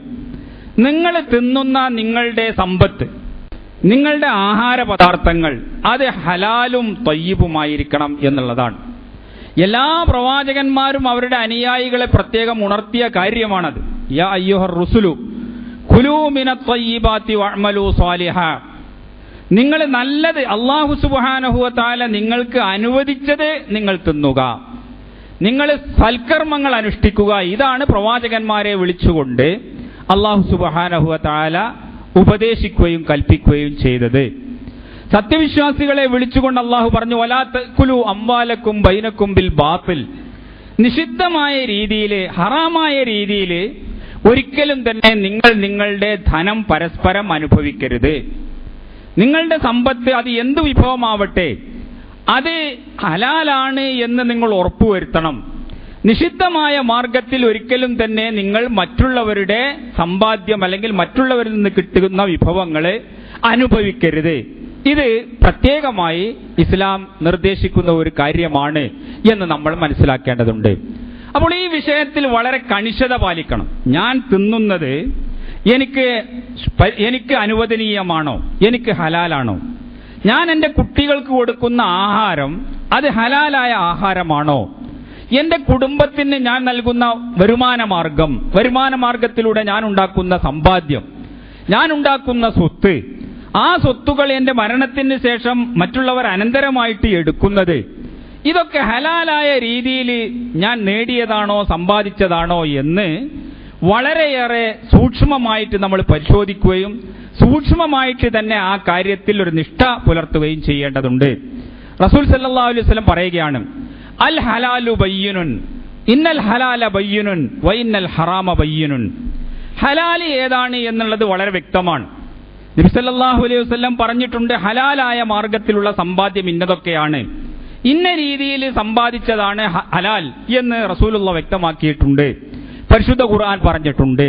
നിങ്ങൾ തിന്നുന്ന നിങ്ങളുടെ സമ്പത്ത് നിങ്ങളുടെ ആഹാര പദാർത്ഥങ്ങൾ അത് ഹലാലും ത്വയ്യിബുമായിരിക്കണം എന്നുള്ളതാണ്. എല്ലാ പ്രവാചകന്മാരും അവരുടെ അനുയായികളെ പ്രത്യേകം ഉണർത്തിയ കാര്യമാണത്. യാ അയ്യുഹർ റുസുലു കുലൂ മിനത് ത്വയ്യിബാതി വഅമലൂ സ്വാലിഹാ, നിങ്ങൾ നല്ലത് അല്ലാഹു സുബ്ഹാനഹു വ തആല നിങ്ങൾക്ക് അനുവദിച്ചത് നിങ്ങൾ തിന്നുക, നിങ്ങൾ സൽക്കർമ്മങ്ങൾ അനുഷ്ഠിക്കുക. ഇതാണ് പ്രവാചകന്മാരെ വിളിച്ചുകൊണ്ട് അല്ലാഹു സുബ്ഹാനഹു വ തആല ഉപദേശിക്കുകയും കൽപ്പിക്കുകയും ചെയ്തത്. സത്യവിശ്വാസികളെ വിളിച്ചുകൊണ്ട് അല്ലാഹു പറഞ്ഞു, വലാ തഅകുലു അംവാലക്കും ബൈനക്കും ബിൽ ബാത്തിൽ, നിഷിദ്ധമായ രീതിയിൽ, ഹറാമായ രീതിയിൽ ഒരിക്കലും തന്നെ നിങ്ങൾ നിങ്ങളുടെ ധനം പരസ്പരം അനുഭവിക്കരുത്. നിങ്ങളുടെ സമ്പത്ത് അത് എന്ത് വിഭവമാവട്ടെ അത് ഹലാലാണ് എന്ന് നിങ്ങൾ ഉറപ്പുവരുത്തണം. നിഷിദ്ധമായ മാർഗത്തിൽ ഒരിക്കലും തന്നെ നിങ്ങൾ മറ്റുള്ളവരുടെ സമ്പാദ്യം അല്ലെങ്കിൽ മറ്റുള്ളവരിൽ നിന്ന് കിട്ടുന്ന വിഭവങ്ങൾ അനുഭവിക്കരുത്. ഇത് പ്രത്യേകമായി ഇസ്ലാം നിർദ്ദേശിക്കുന്ന ഒരു കാര്യമാണ് എന്ന് നമ്മൾ മനസ്സിലാക്കേണ്ടതുണ്ട്. അപ്പോൾ ഈ വിഷയത്തിൽ വളരെ കണിശത പാലിക്കണം. ഞാൻ തിന്നുന്നത് എനിക്ക് അനുവദനീയമാണോ, എനിക്ക് ഹലാലാണോ? ഞാൻ എൻ്റെ കുട്ടികൾക്ക് കൊടുക്കുന്ന ആഹാരം അത് ഹലാലായ ആഹാരമാണോ? എൻ്റെ കുടുംബത്തിന് ഞാൻ നൽകുന്ന വരുമാന മാർഗത്തിലൂടെ ഞാൻ ഉണ്ടാക്കുന്ന സമ്പാദ്യം, ഞാൻ ഉണ്ടാക്കുന്ന സ്വത്ത്, ആ സ്വത്തുകൾ എൻ്റെ മരണത്തിന് ശേഷം മറ്റുള്ളവർ അനന്തരമായിട്ട് എടുക്കുന്നത്, ഇതൊക്കെ ഹലാലായ രീതിയിൽ ഞാൻ നേടിയതാണോ സമ്പാദിച്ചതാണോ എന്ന് വളരെയേറെ സൂക്ഷ്മമായിട്ട് നമ്മൾ പരിശോധിക്കുകയും സൂക്ഷ്മമായിട്ട് തന്നെ ആ കാര്യത്തിൽ ഒരു നിഷ്ഠ പുലർത്തുകയും ചെയ്യേണ്ടതുണ്ട്. റസൂൽ സല്ലല്ലാഹു അലൈഹി വസല്ലം പറയുകയാണ്, അൽ ഹലാലു ബയ്യിനുൻ ഇന്നൽ ഹലാല ബയ്യിനുൻ വ ഇന്നൽ ഹറാമ ബയ്യിനുൻ. ഹലാല് ഏതാണ് എന്നുള്ളത് വളരെ വ്യക്തമാണ്. നബി സല്ലല്ലാഹു അലൈഹി വസല്ലം പറഞ്ഞിട്ടുണ്ട്, ഹലാലായ മാർഗത്തിലുള്ള സമ്പാദ്യം ഇന്നതൊക്കെയാണ്, ഇന്ന രീതിയിൽ സമ്പാദിച്ചതാണ് ഹലാൽ എന്ന് റസൂലുള്ള വ്യക്തമാക്കിയിട്ടുണ്ട്. പരിശുദ്ധ ഖുർആൻ പറഞ്ഞിട്ടുണ്ട്.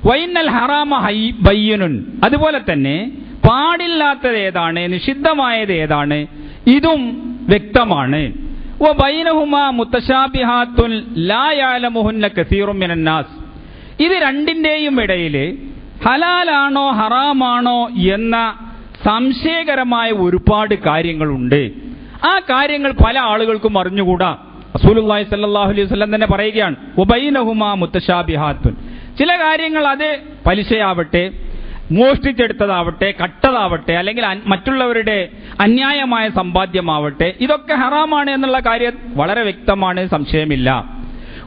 വൈന്നൽ ഹറാമ ബയ്യിനുൻ, അതുപോലെ തന്നെ പാടില്ലാത്തത് ഏതാണ്, നിഷിദ്ധമായത് ഏതാണ്, ഇതും വ്യക്തമാണ്. വ ബൈനഹുമാ മുതശാബിഹാത്തുൻ ലാ യഅലമുഹുന്ന കസീറുൻ മിനന്നാസ്. ഇത് രണ്ടിന്റെയും ഇടയിൽ ഹലാലാണോ ഹറാമാണോ എന്ന സംശയകരമായ ഒരുപാട് കാര്യങ്ങളുണ്ട്. ആ കാര്യങ്ങൾ പല ആളുകൾക്കും അറിഞ്ഞുകൂടാ. റസൂലുള്ളാഹി സ്വല്ലല്ലാഹു അലൈഹി വസല്ലം തന്നെ പറയുകയാണ്, വബൈനഹുമാ മുതശാബിഹാത്തുൻ. ചില കാര്യങ്ങൾ അത് പലിശയാവട്ടെ, മോഷ്ടിച്ചെടുത്തതാവട്ടെ, കട്ടതാവട്ടെ, അല്ലെങ്കിൽ മറ്റുള്ളവരുടെ അന്യായമായ സമ്പാദ്യമാവട്ടെ, ഇതൊക്കെ ഹറാമാണ് എന്നുള്ള കാര്യം വളരെ വ്യക്തമാണ്, സംശയമില്ല.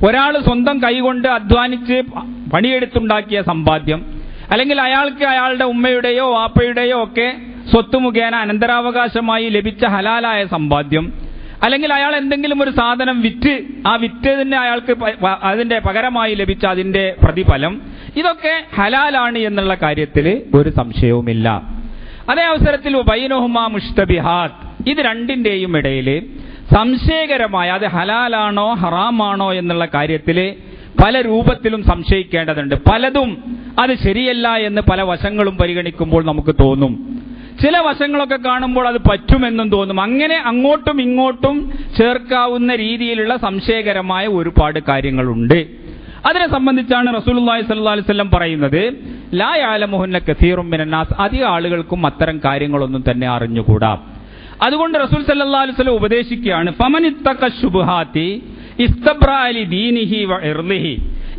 ഒരാൾ സ്വന്തം കൈകൊണ്ട് അധ്വാനിച്ച് പണിയെടുത്തുണ്ടാക്കിയ സമ്പാദ്യം, അല്ലെങ്കിൽ അയാൾക്ക് അയാളുടെ ഉമ്മയുടെയോ വാപ്പയുടെയോ ഒക്കെ സ്വത്ത് മുഖേന അനന്തരാവകാശമായി ലഭിച്ച ഹലാലായ സമ്പാദ്യം, അല്ലെങ്കിൽ അയാൾ എന്തെങ്കിലും ഒരു സാധനം വിറ്റ് ആ വിറ്റതിന് അയാൾക്ക് അതിന്റെ പകരമായി ലഭിച്ച അതിന്റെ പ്രതിഫലം, ഇതൊക്കെ ഹലാലാണ് എന്നുള്ള കാര്യത്തിൽ ഒരു സംശയവുമില്ല. അതേ അവസരത്തിൽ ബൈനഹുമാ മുഷ്തബിഹാത്ത്, ഇത് രണ്ടിന്റെയും ഇടയിൽ സംശയകരമായ അത് ഹലാലാണോ ഹറാമാണോ എന്നുള്ള കാര്യത്തിൽ പല രൂപത്തിലും സംശയിക്കേണ്ടതുണ്ട്. പലതും അത് ശരിയല്ല എന്ന് പല വശങ്ങളും പരിഗണിക്കുമ്പോൾ നമുക്ക് തോന്നും. ചില വശങ്ങളൊക്കെ കാണുമ്പോൾ അത് പറ്റുമെന്നും തോന്നും. അങ്ങനെ അങ്ങോട്ടും ഇങ്ങോട്ടും ചേർക്കാവുന്ന രീതിയിലുള്ള സംശയകരമായ ഒരുപാട് കാര്യങ്ങളുണ്ട്. അതിനെ സംബന്ധിച്ചാണ് റസൂലുള്ളാഹി സ്വല്ലല്ലാഹു അലൈഹി വസല്ലം പറയുന്നത്, ലാ യഅലമുഹുന്ന കസീറുൻ മിനന്നാസ്. അധിക ആളുകൾക്കും അത്തരം കാര്യങ്ങളൊന്നും തന്നെ അറിഞ്ഞുകൂടാ. അതുകൊണ്ട് റസൂൽ സല്ലല്ലാഹു അലൈഹി വസല്ലം ഉപദേശിക്കുകയാണ്, ഫമനിത്തഖ ശുബ്ഹാതി ഇസ്തബ്റഅ ലി ദീനിഹി വ ഇർളിഹി.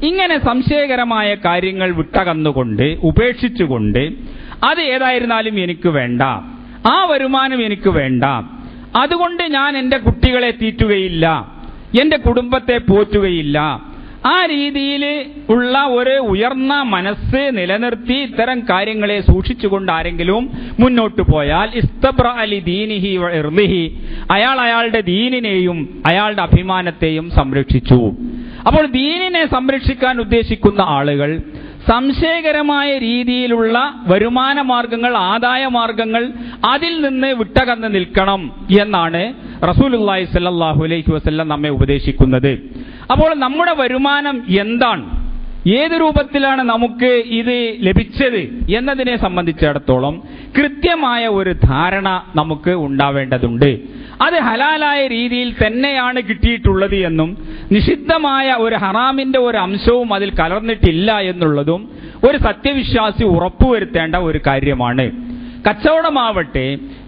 ഇങ്ങനെ സംശയകരമായ കാര്യങ്ങൾ വിട്ടകന്നുകൊണ്ട് ഉപേക്ഷിച്ചുകൊണ്ട് അത് ഏതായിരുന്നാലും എനിക്ക് വേണ്ട, ആ വരുമാനം എനിക്ക് വേണ്ട, അതുകൊണ്ട് ഞാൻ എൻ്റെ കുട്ടികളെ തീറ്റുകയില്ല, എൻ്റെ കുടുംബത്തെ പോറ്റുകയില്ല, ആ രീതിയിൽ ഉള്ള ഒരു ഉയർന്ന മനസ്സ് നിലനിർത്തി ഇത്തരം കാര്യങ്ങളെ സൂക്ഷിച്ചുകൊണ്ട് ആരെങ്കിലും മുന്നോട്ട് പോയാൽ ഇസ്തബ്റഅ ലി ദീനിഹി വ ഇർളിഹി, അയാൾ അയാളുടെ ദീനിനെയും അയാളുടെ അഭിമാനത്തെയും സംരക്ഷിച്ചു. അപ്പോൾ ദീനിനെ സംരക്ഷിക്കാൻ ഉദ്ദേശിക്കുന്ന ആളുകൾ സംശയകരമായ രീതിയിലുള്ള വരുമാന മാർഗങ്ങൾ, ആദായ മാർഗങ്ങൾ, അതിൽ നിന്ന് വിട്ടകന്ന് നിൽക്കണം എന്നാണ് റസൂലുള്ളാഹി സ്വല്ലല്ലാഹു അലൈഹി വസല്ലം നമ്മെ ഉപദേശിക്കുന്നത്. അപ്പോൾ നമ്മുടെ വരുമാനം എന്താണ്, ഏത് രൂപത്തിലാണ് നമുക്ക് ഇത് ലഭിച്ചത് എന്നതിനെ സംബന്ധിച്ചിടത്തോളം കൃത്യമായ ഒരു ധാരണ നമുക്ക് ഉണ്ടാവേണ്ടതുണ്ട്. അത് ഹലാലായ രീതിയിൽ തന്നെയാണ് കിട്ടിയിട്ടുള്ളത് എന്നും നിഷിദ്ധമായ ഒരു ഹറാമിന്റെ ഒരു അംശവും അതിൽ കലർന്നിട്ടില്ല എന്നുള്ളതും ഒരു സത്യവിശ്വാസി ഉറപ്പുവരുത്തേണ്ട ഒരു കാര്യമാണ്. കച്ചവടമാവട്ടെ,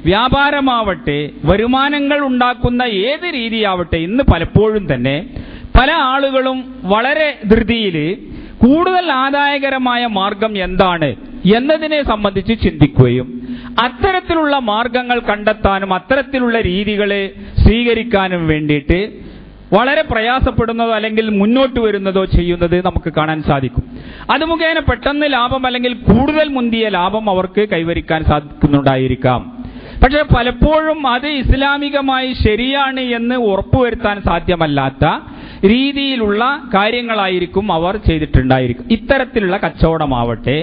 വ്യാപാരമാവട്ടെ, വരുമാനങ്ങൾ ഉണ്ടാക്കുന്ന ഏത് രീതിയാവട്ടെ, ഇന്ന് പലപ്പോഴും തന്നെ പല ആളുകളും വളരെ ധൃതിയിൽ കൂടുതൽ ആദായകരമായ മാർഗം എന്താണ് എന്നതിനെ സംബന്ധിച്ച് ചിന്തിക്കുകയും അത്തരത്തിലുള്ള മാർഗങ്ങൾ കണ്ടെത്താനും അത്തരത്തിലുള്ള രീതികളെ സ്വീകരിക്കാനും വേണ്ടിയിട്ട് വളരെ പ്രയാസപ്പെടുന്നതോ അല്ലെങ്കിൽ മുന്നോട്ട് വരുന്നതോ ചെയ്യുന്നത് നമുക്ക് കാണാൻ സാധിക്കും. അത് മുഖേന പെട്ടെന്ന് ലാഭം അല്ലെങ്കിൽ കൂടുതൽ മുന്തിയ ലാഭം അവർക്ക് കൈവരിക്കാൻ സാധിക്കുന്നുണ്ടായിരിക്കാം. പക്ഷെ പലപ്പോഴും അത് ഇസ്ലാമികമായി ശരിയാണ് എന്ന് ഉറപ്പുവരുത്താൻ സാധ്യമല്ലാത്ത രീതിയിലുള്ള കാര്യങ്ങളായിരിക്കും അവർ ചെയ്തിട്ടുണ്ടായിരിക്കും. ഇത്തരത്തിലുള്ള കച്ചവടമാവട്ടെ,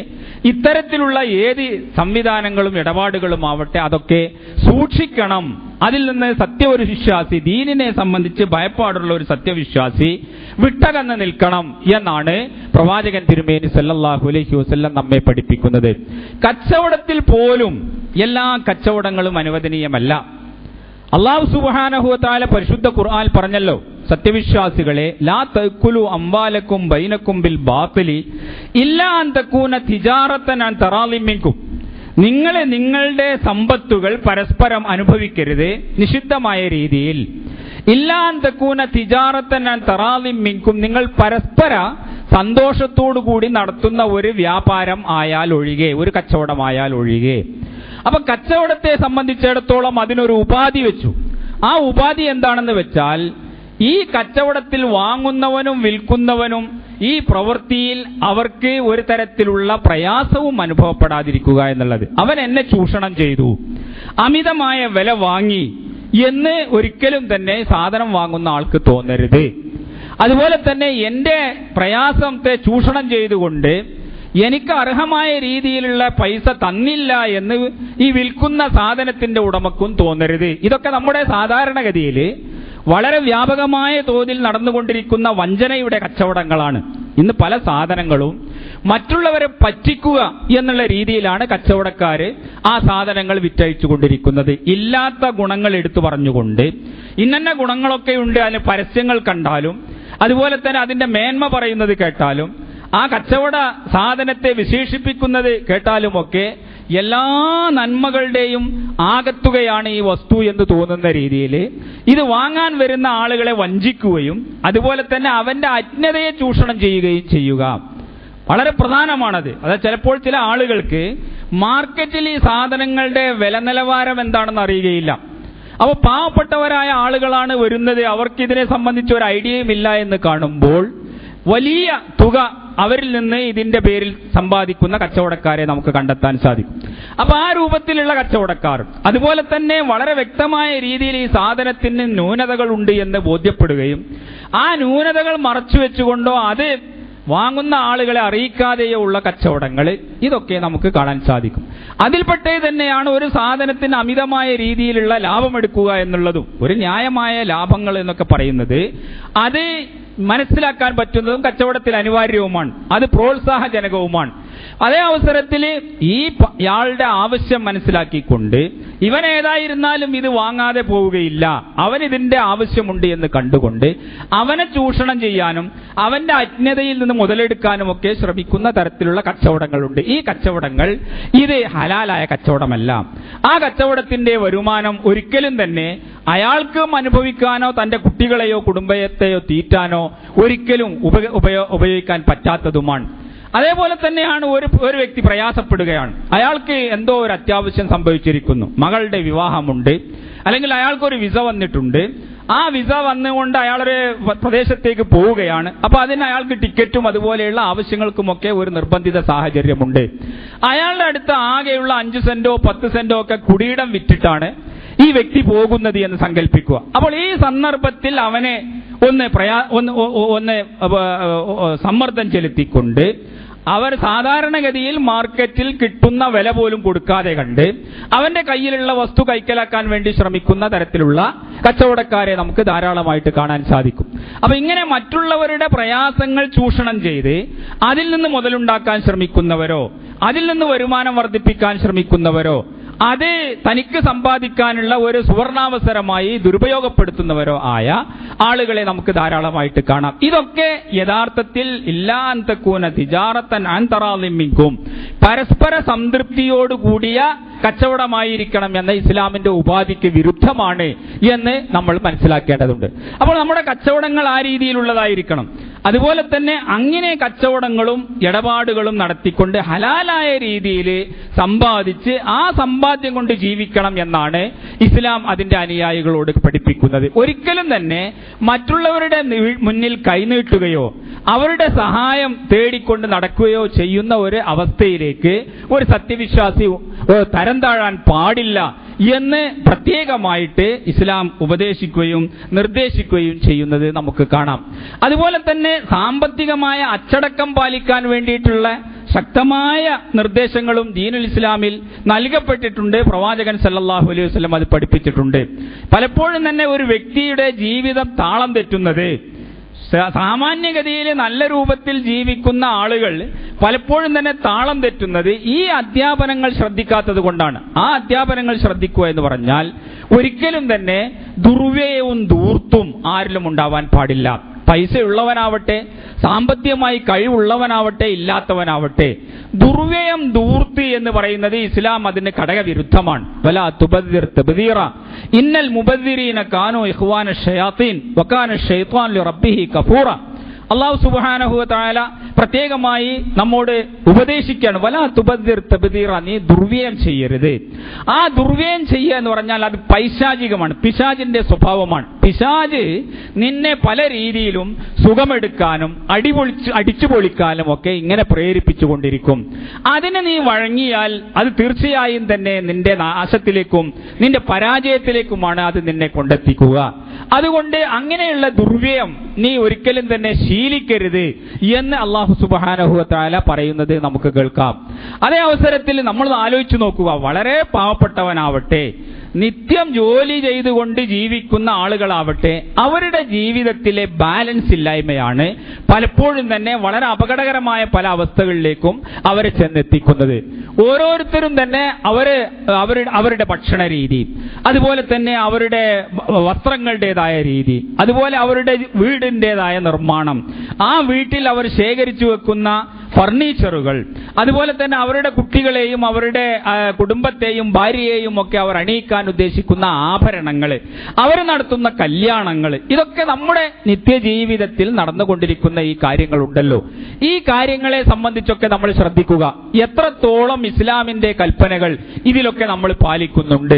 ഇത്തരത്തിലുള്ള ഏത് സംവിധാനങ്ങളും ഇടപാടുകളുമാവട്ടെ, അതൊക്കെ സൂക്ഷിക്കണം. അതിൽ നിന്ന് ഒരു വിശ്വാസി, ദീനിനെ സംബന്ധിച്ച് ഭയപ്പാടുള്ള ഒരു സത്യവിശ്വാസി വിട്ടകന്ന് നിൽക്കണം എന്നാണ് പ്രവാചകൻ തിരുമേനി സല്ലല്ലാഹു അലൈഹി വസല്ലം നമ്മെ പഠിപ്പിക്കുന്നത്. കച്ചവടത്തിൽ പോലും എല്ലാ കച്ചവടങ്ങളും അനുവദനീയമല്ല. അല്ലാഹു സുബ്ഹാനഹു വ തആല പരിശുദ്ധ ഖുർആൻ പറഞ്ഞല്ലോ, സത്യവിശ്വാസികളെ, ലാ തഅക്കുലു അംവാലക്കും ബൈനക്കും ബിൽ ബാത്തിലി ഇല്ലാ അൻ തകൂന തിജാറത്തൻ അൻ തറാളിൻ മിൻകും. നിങ്ങളുടെ സമ്പത്തുകൾ പരസ്പരം അനുഭവിക്കരുത് നിഷിദ്ധമായ രീതിയിൽ. ഇല്ലാ അൻ തകൂന തിജാറത്തൻ അൻ തറാളിൻ മിൻകും, നിങ്ങൾ പരസ്പര സന്തോഷത്തോടു കൂടി നടത്തുന്ന ഒരു വ്യാപാരം ആയാൽ ഒഴികെ, ഒരു കച്ചവടമായാൽ ഒഴികെ. അപ്പൊ കച്ചവടത്തെ സംബന്ധിച്ചിടത്തോളം അതിനൊരു ഉപാധി വെച്ചു. ആ ഉപാധി എന്താണെന്ന് വെച്ചാൽ, ഈ കച്ചവടത്തിൽ വാങ്ങുന്നവനും വിൽക്കുന്നവനും ഈ പ്രവൃത്തിയിൽ അവർക്ക് ഒരു തരത്തിലുള്ള പ്രയാസവും അനുഭവപ്പെടാതിരിക്കുക എന്നുള്ളത്. അവൻ എന്നെ ചൂഷണം ചെയ്തു, അമിതമായ വില വാങ്ങി എന്ന് ഒരിക്കലും തന്നെ സാധനം വാങ്ങുന്ന ആൾക്ക് തോന്നരുത്. അതുപോലെ തന്നെ എന്റെ പ്രയാസത്തെ ചൂഷണം ചെയ്തുകൊണ്ട് എനിക്ക് അർഹമായ രീതിയിലുള്ള പൈസ തന്നില്ല എന്ന് ഈ വിൽക്കുന്ന സാധനത്തിന്റെ ഉടമക്കും തോന്നരുത്. ഇതൊക്കെ നമ്മുടെ സാധാരണഗതിയിൽ വളരെ വ്യാപകമായ തോതിൽ നടന്നുകൊണ്ടിരിക്കുന്ന വഞ്ചനയുടെ കച്ചവടങ്ങളാണ്. ഇന്ന് പല സാധനങ്ങളും മറ്റുള്ളവരെ പറ്റിക്കുക എന്നുള്ള രീതിയിലാണ് കച്ചവടക്കാര് ആ സാധനങ്ങൾ വിറ്റഴിച്ചുകൊണ്ടിരിക്കുന്നത്. ഇല്ലാത്ത ഗുണങ്ങൾ എടുത്തു പറഞ്ഞുകൊണ്ട് ഇന്ന ഗുണങ്ങളൊക്കെ ഉണ്ട്, അതിന് പരസ്യങ്ങൾ കണ്ടാലും അതുപോലെ തന്നെ അതിന്റെ മേന്മ പറയുന്നത് കേട്ടാലും ആ കച്ചവട സാധനത്തെ വിശേഷിപ്പിക്കുന്നത് കേട്ടാലുമൊക്കെ എല്ലാ നന്മകളുടെയും ആകത്തുകയാണ് ഈ വസ്തു എന്ന് തോന്നുന്ന രീതിയിൽ ഇത് വാങ്ങാൻ വരുന്ന ആളുകളെ വഞ്ചിക്കുകയും അതുപോലെ തന്നെ അവന്റെ അജ്ഞതയെ ചൂഷണം ചെയ്യുകയും ചെയ്യുക വളരെ പ്രധാനമാണത്. അതായത് ചിലപ്പോൾ ചില ആളുകൾക്ക് മാർക്കറ്റിൽ ഈ സാധനങ്ങളുടെ വില നിലവാരം എന്താണെന്ന് അറിയുകയില്ല. അപ്പോൾ പാവപ്പെട്ടവരായ ആളുകളാണ് വരുന്നത്, അവർക്ക് ഇതിനെ സംബന്ധിച്ച് ഒരു ഐഡിയയും ഇല്ല എന്ന് കാണുമ്പോൾ വലിയ തുക അവരിൽ നിന്ന് ഇതിന്റെ പേരിൽ സമ്പാദിക്കുന്ന കച്ചവടക്കാരെ നമുക്ക് കണ്ടെത്താൻ സാധിക്കും. അപ്പൊ ആ രൂപത്തിലുള്ള കച്ചവടക്കാർ അതുപോലെ തന്നെ വളരെ വ്യക്തമായ രീതിയിൽ ഈ സാധനത്തിന് ന്യൂനതകൾ ഉണ്ട് എന്ന് ബോധ്യപ്പെടുകയും ആ ന്യൂനതകൾ മറച്ചു വെച്ചുകൊണ്ടോ അത് വാങ്ങുന്ന ആളുകളെ അറിയിക്കാതെയോ ഉള്ള കച്ചവടങ്ങൾ, ഇതൊക്കെ നമുക്ക് കാണാൻ സാധിക്കും. അതിൽപ്പെട്ടേ തന്നെയാണ് ഒരു സാധനത്തിന് അമിതമായ രീതിയിലുള്ള ലാഭമെടുക്കുക എന്നുള്ളതും. ഒരു ന്യായമായ ലാഭങ്ങൾ എന്നൊക്കെ പറയുന്നത് അത് മനസ്സിലാക്കാൻ പറ്റുന്നതും കച്ചവടത്തിൽ അനിവാര്യവുമാണ്, അത് പ്രോത്സാഹജനകവുമാണ്. അതേ അവസരത്തിൽ ഇയാളുടെ ആവശ്യം മനസ്സിലാക്കിക്കൊണ്ട് ഇവൻ ഏതായിരുന്നാലും ഇത് വാങ്ങാതെ പോവുകയില്ല, അവൻ ഇതിന്റെ ആവശ്യമുണ്ട് എന്ന് കണ്ടുകൊണ്ട് അവനെ ചൂഷണം ചെയ്യാനും അവന്റെ അജ്ഞതയിൽ നിന്ന് മുതലെടുക്കാനും ഒക്കെ ശ്രമിക്കുന്ന തരത്തിലുള്ള കച്ചവടങ്ങളുണ്ട്. ഈ കച്ചവടങ്ങൾ ഇത് ഹലാലായ കച്ചവടമല്ല. ആ കച്ചവടത്തിന്റെ വരുമാനം ഒരിക്കലും തന്നെ അയാൾക്കും അനുഭവിക്കാനോ തന്റെ കുട്ടികളെയോ കുടുംബത്തെയോ തീറ്റാനോ ഒരിക്കലും ഉപയോഗിക്കാൻ പറ്റാത്തതുമാണ്. അതേപോലെ തന്നെയാണ് ഒരു വ്യക്തി പ്രയാസപ്പെടുകയാണ്, അയാൾക്ക് എന്തോ ഒരു അത്യാവശ്യം സംഭവിച്ചിരിക്കുന്നു, മകളുടെ വിവാഹമുണ്ട്, അല്ലെങ്കിൽ അയാൾക്കൊരു വിസ വന്നിട്ടുണ്ട്, ആ വിസ വന്നുകൊണ്ട് അയാളൊരു പ്രദേശത്തേക്ക് പോവുകയാണ്. അപ്പൊ അതിന് അയാൾക്ക് ടിക്കറ്റും അതുപോലെയുള്ള ആവശ്യങ്ങൾക്കുമൊക്കെ ഒരു നിർബന്ധിത സാഹചര്യമുണ്ട്. അയാളുടെ അടുത്ത് ആകെയുള്ള 5 സെന്റോ 10 സെന്റോ ഒക്കെ കുടിയിടം വിറ്റിട്ടാണ് ഈ വ്യക്തി പോകുന്നത് എന്ന് സങ്കല്പിക്കുക. അപ്പോൾ ഈ സന്ദർഭത്തിൽ അവനെ ഒന്ന് സമ്മർദ്ദം ചെലുത്തിക്കൊണ്ട് അവർ സാധാരണഗതിയിൽ മാർക്കറ്റിൽ കിട്ടുന്ന വില പോലും കൊടുക്കാതെ കണ്ട് അവന്റെ കയ്യിലുള്ള വസ്തു കൈക്കലാക്കാൻ വേണ്ടി ശ്രമിക്കുന്ന തരത്തിലുള്ള കച്ചവടക്കാരെ നമുക്ക് ധാരാളമായിട്ട് കാണാൻ സാധിക്കും. അപ്പൊ ഇങ്ങനെ മറ്റുള്ളവരുടെ പ്രയാസങ്ങൾ ചൂഷണം ചെയ്ത് അതിൽ നിന്ന് മുതലുണ്ടാക്കാൻ ശ്രമിക്കുന്നവരോ അതിൽ നിന്ന് വരുമാനം വർദ്ധിപ്പിക്കാൻ ശ്രമിക്കുന്നവരോ അത് തനിക്ക് സമ്പാദിക്കാനുള്ള ഒരു സുവർണാവസരമായി ദുരുപയോഗപ്പെടുത്തുന്നവരോ ആയ ആളുകളെ നമുക്ക് ധാരാളമായിട്ട് കാണാം. ഇതൊക്കെ യഥാർത്ഥത്തിൽ ഇല്ലാ അൻ തകൂന തിജാറത്തൻ അൻ തറാളിൻ മിൻകും, പരസ്പര സംതൃപ്തിയോടുകൂടിയ കച്ചവടമായിരിക്കണം എന്ന ഇസ്ലാമിന്റെ ഉപാധിക്ക് വിരുദ്ധമാണ് എന്ന് നമ്മൾ മനസ്സിലാക്കേണ്ടതുണ്ട്. അപ്പോൾ നമ്മുടെ കച്ചവടങ്ങൾ ആ രീതിയിലുള്ളതായിരിക്കണം. അതുപോലെ തന്നെ അങ്ങനെ കച്ചവടങ്ങളും ഇടപാടുകളും നടത്തിക്കൊണ്ട് ഹലാലായ രീതിയിൽ സമ്പാദിച്ച് ആ സമ്പാദ്യം കൊണ്ട് ജീവിക്കണം എന്നാണ് ഇസ്ലാം അതിന്റെ അനുയായികളോട് പഠിപ്പിക്കുന്നത്. ഒരിക്കലും തന്നെ മറ്റുള്ളവരുടെ മുന്നിൽ കൈനീട്ടുകയോ അവരുടെ സഹായം തേടിക്കൊണ്ട് നടക്കുകയോ ചെയ്യുന്ന ഒരു അവസ്ഥയിലേക്ക് ഒരു സത്യവിശ്വാസി തരം താഴാൻ പാടില്ല എന്ന് പ്രത്യേകമായിട്ട് ഇസ്ലാം ഉപദേശിക്കുകയും നിർദ്ദേശിക്കുകയും ചെയ്യുന്നത് നമുക്ക് കാണാം. അതുപോലെ തന്നെ സാമ്പത്തികമായ അച്ചടക്കം പാലിക്കാൻ വേണ്ടിയിട്ടുള്ള ശക്തമായ നിർദ്ദേശങ്ങളും ദീനുൽ ഇസ്ലാമിൽ നൽകപ്പെട്ടിട്ടുണ്ട്. പ്രവാചകൻ സല്ലല്ലാഹു അലൈഹി വസല്ലം അത് പഠിപ്പിച്ചിട്ടുണ്ട്. പലപ്പോഴും തന്നെ ഒരു വ്യക്തിയുടെ ജീവിതം താളം തെറ്റുന്നത്, സാമാന്യഗതിയിൽ നല്ല രൂപത്തിൽ ജീവിക്കുന്ന ആളുകൾ പലപ്പോഴും തന്നെ താളം തെറ്റുന്നത് ഈ അധ്യാപനങ്ങൾ ശ്രദ്ധിക്കാത്തത് കൊണ്ടാണ്. ആ അധ്യാപനങ്ങൾ ശ്രദ്ധിക്കുക എന്ന് പറഞ്ഞാൽ ഒരിക്കലും തന്നെ ദുർവ്യയവും ധൂർത്തും ആരിലും ഉണ്ടാവാൻ പാടില്ല. പൈസ ഉള്ളവനാവട്ടെ, സാമ്പത്തികമായി കഴിവുള്ളവനാവട്ടെ, ഇല്ലാത്തവനാവട്ടെ, ദുർവ്യയം ധൂർത്തി എന്ന് പറയുന്നത് ഇസ്ലാം അതിന് ഘടകവിരുദ്ധമാണ്. വലാ തുബദ്ദിർ തബ്ദീറ ഇന്നൽ മുബദ്ദിരീന കാനൂ ഇഖ്വാന ശയാത്തീൻ വകാന ശൈത്വാൻ ലിറബ്ബിഹി കഫൂറ. അല്ലാഹു സുബ്ഹാനഹു വ തആല പ്രത്യേകമായി നമ്മോട് ഉപദേശിക്കുകയാണ്, വലാ തുബദ്ദിർ തബ്ദീറ, നീ ദുർവ്യയം ചെയ്യരുത്. ആ ദുർവ്യയം ചെയ്യുക എന്ന് പറഞ്ഞാൽ അത് പൈശാചികമാണ്, പിശാചിന്റെ സ്വഭാവമാണ്. പിശാച് നിന്നെ പല രീതിയിലും സുഖമെടുക്കാനും അടിച്ചു പൊളിക്കാനും ഒക്കെ ഇങ്ങനെ പ്രേരിപ്പിച്ചുകൊണ്ടിരിക്കും. അതിന് നീ വഴങ്ങിയാൽ അത് തീർച്ചയായും തന്നെ നിന്റെ നാശത്തിലേക്കും നിന്റെ പരാജയത്തിലേക്കുമാണ് അത് നിന്നെ കൊണ്ടെത്തിക്കുക. അതുകൊണ്ട് അങ്ങനെയുള്ള ദുർവ്യയം നീ ഒരിക്കലും തന്നെ ശീലിക്കരുത് എന്ന് അല്ലാഹു സുബ്ഹാനഹു വ തആല പറയുന്നത് നമുക്ക് കേൾക്കാം. അതേ അവസരത്തിൽ നമ്മൾ ആലോചിച്ചു നോക്കുക, വളരെ പാവപ്പെട്ടവനാവട്ടെ, നിത്യം ജോലി ചെയ്തുകൊണ്ട് ജീവിക്കുന്ന ആളുകളാവട്ടെ, അവരുടെ ജീവിതത്തിലെ ബാലൻസ് ഇല്ലായ്മയാണ് പലപ്പോഴും തന്നെ വളരെ അപകടകരമായ പല അവസ്ഥകളിലേക്കും അവരെ ചെന്നെത്തിക്കുന്നത്. ഓരോരുത്തരും തന്നെ അവരുടെ ഭക്ഷണ രീതി, അതുപോലെ തന്നെ അവരുടെ വസ്ത്രങ്ങളുടേതായ രീതി, അതുപോലെ അവരുടെ വീടിൻ്റെതായ നിർമ്മാണം, ആ വീട്ടിൽ അവർ ശേഖരിച്ചു വെക്കുന്ന ഫർണിച്ചറുകൾ, അതുപോലെ തന്നെ അവരുടെ കുട്ടികളെയും അവരുടെ കുടുംബത്തെയും ഭാര്യയെയും ഒക്കെ അവർ അണിയിക്കാൻ ഉദ്ദേശിക്കുന്ന ആഭരണങ്ങൾ, അവർ നടത്തുന്ന കല്യാണങ്ങൾ, ഇതൊക്കെ നമ്മുടെ നിത്യജീവിതത്തിൽ നടന്നുകൊണ്ടിരിക്കുന്ന ഈ കാര്യങ്ങളുണ്ടല്ലോ. ഈ കാര്യങ്ങളെ സംബന്ധിച്ചൊക്കെ നമ്മൾ ശ്രദ്ധിക്കുക. എത്രത്തോളം ഇസ്ലാമിന്റെ കൽപ്പനകൾ ഇതിലൊക്കെ നമ്മൾ പാലിക്കുന്നുണ്ട്.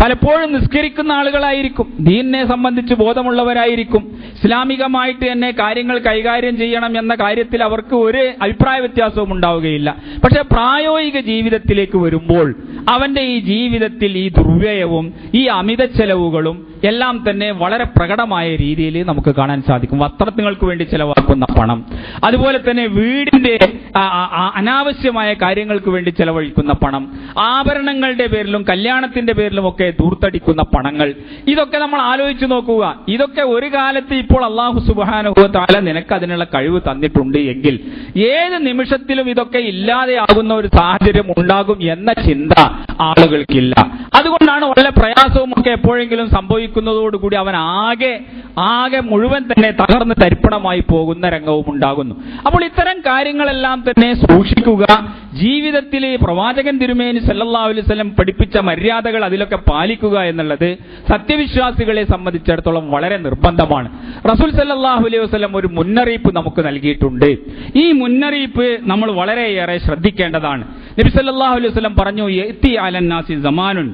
പലപ്പോഴും നിസ്കരിക്കുന്ന ആളുകളായിരിക്കും, ദീനിനെ സംബന്ധിച്ച് ബോധമുള്ളവരായിരിക്കും, ഇസ്ലാമികമായിട്ട് തന്നെ കാര്യങ്ങൾ കൈകാര്യം ചെയ്യണം എന്ന കാര്യത്തിൽ അവർക്ക് ഒരു അഭിപ്രായ വ്യത്യാസവും ഉണ്ടാവുകയില്ല. പക്ഷെ പ്രായോഗിക ജീവിതത്തിലേക്ക് വരുമ്പോൾ അവന്റെ ഈ ജീവിതത്തിൽ ഈ ദുർവ്യയവും ഈ അമിത ചെലവുകളും എല്ലാം തന്നെ വളരെ പ്രകടമായ രീതിയിൽ നമുക്ക് കാണാൻ സാധിക്കും. വസ്ത്രങ്ങൾക്ക് വേണ്ടി ചെലവാക്കുന്ന പണം, അതുപോലെ തന്നെ വീടിന്റെ അനാവശ്യമായ കാര്യങ്ങൾക്ക് വേണ്ടി ചെലവഴിക്കുന്ന പണം, ആഭരണങ്ങളുടെ പേരിലും കല്യാണത്തിന്റെ പേരിലും ഒക്കെ ധൂർത്തടിക്കുന്ന പണങ്ങൾ, ഇതൊക്കെ നമ്മൾ ആലോചിച്ചു നോക്കുക. ഇതൊക്കെ ഒരു കാലത്ത് ഇപ്പോൾ അല്ലാഹു സുബ്ഹാനഹു വ തആല നിനക്ക് അതിനുള്ള കഴിവ് തന്നിട്ടുണ്ട് എങ്കിൽ ഏത് നിമിഷത്തിലും ഇതൊക്കെ ഇല്ലാതെയാകുന്ന ഒരു സാഹചര്യം ഉണ്ടാകും എന്ന ചിന്ത ആളുകൾക്കില്ല. അതുകൊണ്ടാണ് വളരെ പ്രയാസവും ഒക്കെ എപ്പോഴെങ്കിലും സംഭവിക്കുന്നതോടുകൂടി അവൻ ആകെ മുഴുവൻ തന്നെ തകർന്ന് തരിപ്പണമായി പോകുന്ന രംഗവും ഉണ്ടാകുന്നു. അപ്പോൾ ഇത്തരം കാര്യങ്ങളെല്ലാം തന്നെ സൂക്ഷിക്കുക. ജീവിതത്തിൽ പ്രവാചകൻ തിരുമേനി സല്ലല്ലാഹു അലൈഹി വസല്ലം പഠിപ്പിച്ച മര്യാദകൾ അതിലൊക്കെ പാലിക്കുക എന്നുള്ളത് സത്യവിശ്വാസികളെ സംബന്ധിച്ചിടത്തോളം വളരെ നിർബന്ധമാണ്. റസൂൽ സല്ലല്ലാഹു അലൈഹി വസല്ലം ഒരു മുന്നറിയിപ്പ് നമുക്ക് നൽകിയിട്ടുണ്ട്. ഈ മുന്നറിയിപ്പ് നമ്മൾ വളരെയേറെ ശ്രദ്ധിക്കേണ്ടതാണ്. നബി സല്ലല്ലാഹു അലൈഹി വസല്ലം പറഞ്ഞു, യഅതി അലന്നാസി സമാനുൻ,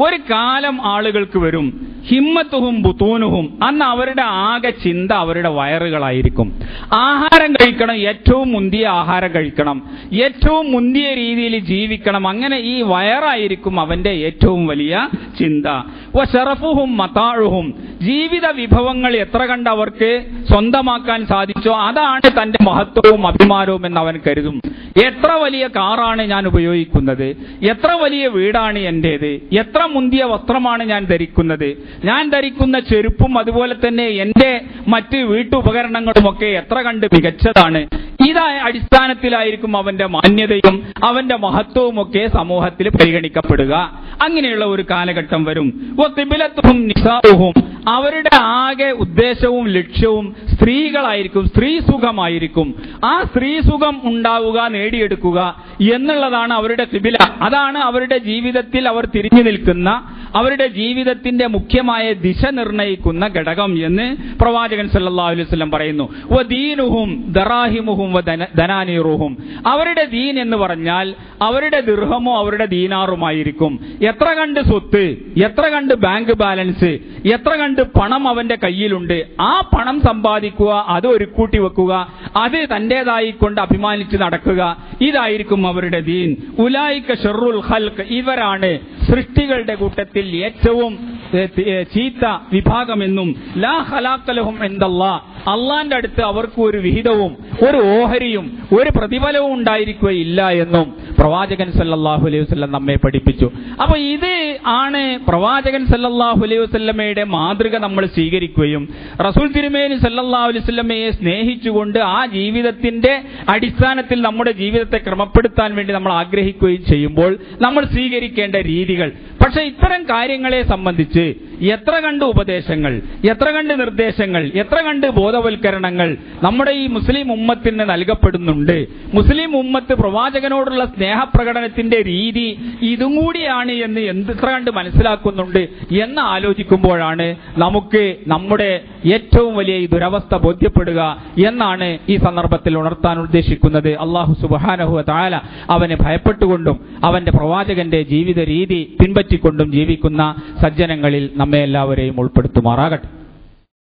ഒരു കാലം ആളുകൾക്ക് വരും, ഹിമ്മത്തുഹും ബുതൂനുഹും, അന്ന് അവരുടെ ആകെ ചിന്ത അവരുടെ വയറുകളായിരിക്കും. ആഹാരം കഴിക്കണം, ഏറ്റവും മുന്തിയ ആഹാരം കഴിക്കണം, ഏറ്റവും മുന്തിയ രീതിയിൽ ജീവിക്കണം, അങ്ങനെ ഈ വയറായിരിക്കും അവന്റെ ഏറ്റവും വലിയ ചിന്ത. വശറഫുഹും മതാഉഹും, ജീവിത വിഭവങ്ങൾ എത്ര കണ്ട് അവർക്ക് സ്വന്തമാക്കാൻ സാധിച്ചോ അതാണ് തന്റെ മഹത്വവും അഭിമാനവും എന്ന് അവൻ കരുതും. എത്ര വലിയ കാറാണ് ഞാൻ ഉപയോഗിക്കുന്നത്, എത്ര വലിയ വീടാണ് എന്റേത്, എത്ര മുന്തിയ വസ്ത്രമാണ് ഞാൻ ധരിക്കുന്നത്, ഞാൻ ധരിക്കുന്ന ചെരുപ്പും അതുപോലെ തന്നെ എന്റെ മറ്റ് വീട്ടുപകരണങ്ങളുമൊക്കെ എത്ര കണ്ട് മികച്ചതാണ്. ഇതായ അടിസ്ഥാനത്തിലായിരിക്കും അവന്റെ മാന്യതയും അവന്റെ മഹത്വവും ഒക്കെ സമൂഹത്തിൽ പരിഗണിക്കപ്പെടുക. അങ്ങനെയുള്ള ഒരു കാലഘട്ടം വരും. വഖിബലത്തുഹും നിസാഉഹും, അവരുടെ ആകെ ഉദ്ദേശവും ലക്ഷ്യവും സ്ത്രീകളായിരിക്കും, സ്ത്രീ സുഖമായിരിക്കും. ആ സ്ത്രീ സുഖം ഉണ്ടാവുക, നേടിയെടുക്കുക എന്നുള്ളതാണ് അവരുടെ ഖിബില. അതാണ് അവരുടെ ജീവിതത്തിൽ അവർ തിരിഞ്ഞു നിൽക്കുന്ന, അവരുടെ ജീവിതത്തിന്റെ മുഖ്യമായ ദിശ നിർണയിക്കുന്ന ഘടകം എന്ന് പ്രവാചകൻ സല്ലല്ലാഹു അലൈഹി വസല്ലം പറയുന്നു. വദീനുഹും ദറാഹിമുഹും വദനാനീറുഹും, അവരുടെ ദീൻ എന്ന് പറഞ്ഞാൽ അവരുടെ ദിർഹമോ അവരുടെ ദീനാറുമായിരിക്കും. എത്ര കണ്ട് സ്വത്ത്, എത്ര കണ്ട് ബാങ്ക് ബാലൻസ്, എത്ര കണ്ട് പണം അവന്റെ കയ്യിലുണ്ട്, ആ പണം സമ്പാദിക്കുക, അത് ഒരുക്കൂട്ടി വെക്കുക, അത് തന്റേതായി കൊണ്ട് അഭിമാനിച്ച് നടക്കുക, ഇതായിരിക്കും അവരുടെ ദീൻ. ഉലൈക ശർറുൽ ഖൽഖ്, ഇവരാണ് സൃഷ്ടികളുടെ കൂട്ടത്തിൽ ഏറ്റവും ചീത്ത വിഭാഗമെന്നും ലാ ഖലാഖ ലഹും ഇൻദല്ലാഹ്, അള്ളാന്റെ അടുത്ത് അവർക്ക് ഒരു വിഹിതവും ഒരു ഓഹരിയും ഒരു പ്രതിഫലവും ഉണ്ടായിരിക്കുകയില്ല എന്നും പ്രവാചകൻ സല്ലല്ലാഹു അലൈഹി വസല്ലം നമ്മെ പഠിപ്പിച്ചു. അപ്പൊ ഇത് ആണ് പ്രവാചകൻ സല്ലല്ലാഹു അലൈഹി വസല്ലമയുടെ മാതൃക നമ്മൾ സ്വീകരിക്കുകയും റസൂൽ തിരുമേനി സല്ലല്ലാഹു അലൈഹി വസല്ലമയെ സ്നേഹിച്ചുകൊണ്ട് ആ ജീവിതത്തിന്റെ അടിസ്ഥാനത്തിൽ നമ്മുടെ ജീവിതത്തെ ക്രമപ്പെടുത്താൻ വേണ്ടി നമ്മൾ ആഗ്രഹിക്കുകയും ചെയ്യുമ്പോൾ നമ്മൾ സ്വീകരിക്കേണ്ട രീതികൾ. പക്ഷെ ഇത്തരം കാര്യങ്ങളെ സംബന്ധിച്ച് എത്ര കണ്ട് ഉപദേശങ്ങൾ, എത്ര കണ്ട് നിർദ്ദേശങ്ങൾ, എത്ര കണ്ട് ബോധവൽക്കരണങ്ങൾ നമ്മുടെ ഈ മുസ്ലിം ഉമ്മത്തിന് നൽകപ്പെടുന്നുണ്ട്. മുസ്ലിം ഉമ്മത്ത് പ്രവാചകനോടുള്ള സ്നേഹപ്രകടനത്തിന്റെ രീതി ഇതും കൂടിയാണ് എന്ന് എത്ര കണ്ട് മനസ്സിലാക്കുന്നുണ്ട് എന്ന് ആലോചിക്കുമ്പോഴാണ് നമുക്ക് നമ്മുടെ ഏറ്റവും വലിയ ഈ ദുരവസ്ഥ ബോധ്യപ്പെടുക എന്നാണ് ഈ സന്ദർഭത്തിൽ ഉണർത്താൻ ഉദ്ദേശിക്കുന്നത്. അല്ലാഹു സുബ്ഹാനഹു വ തആല അവനെ ഭയപ്പെട്ടുകൊണ്ടും അവന്റെ പ്രവാചകന്റെ ജീവിത രീതി പിൻപറ്റിക്കൊണ്ടും ജീവിക്കുന്ന സജ്ജനങ്ങളിൽ നമ്മെ എല്ലാവരെയും ഉൾപ്പെടുത്തുമാറാകട്ടെ.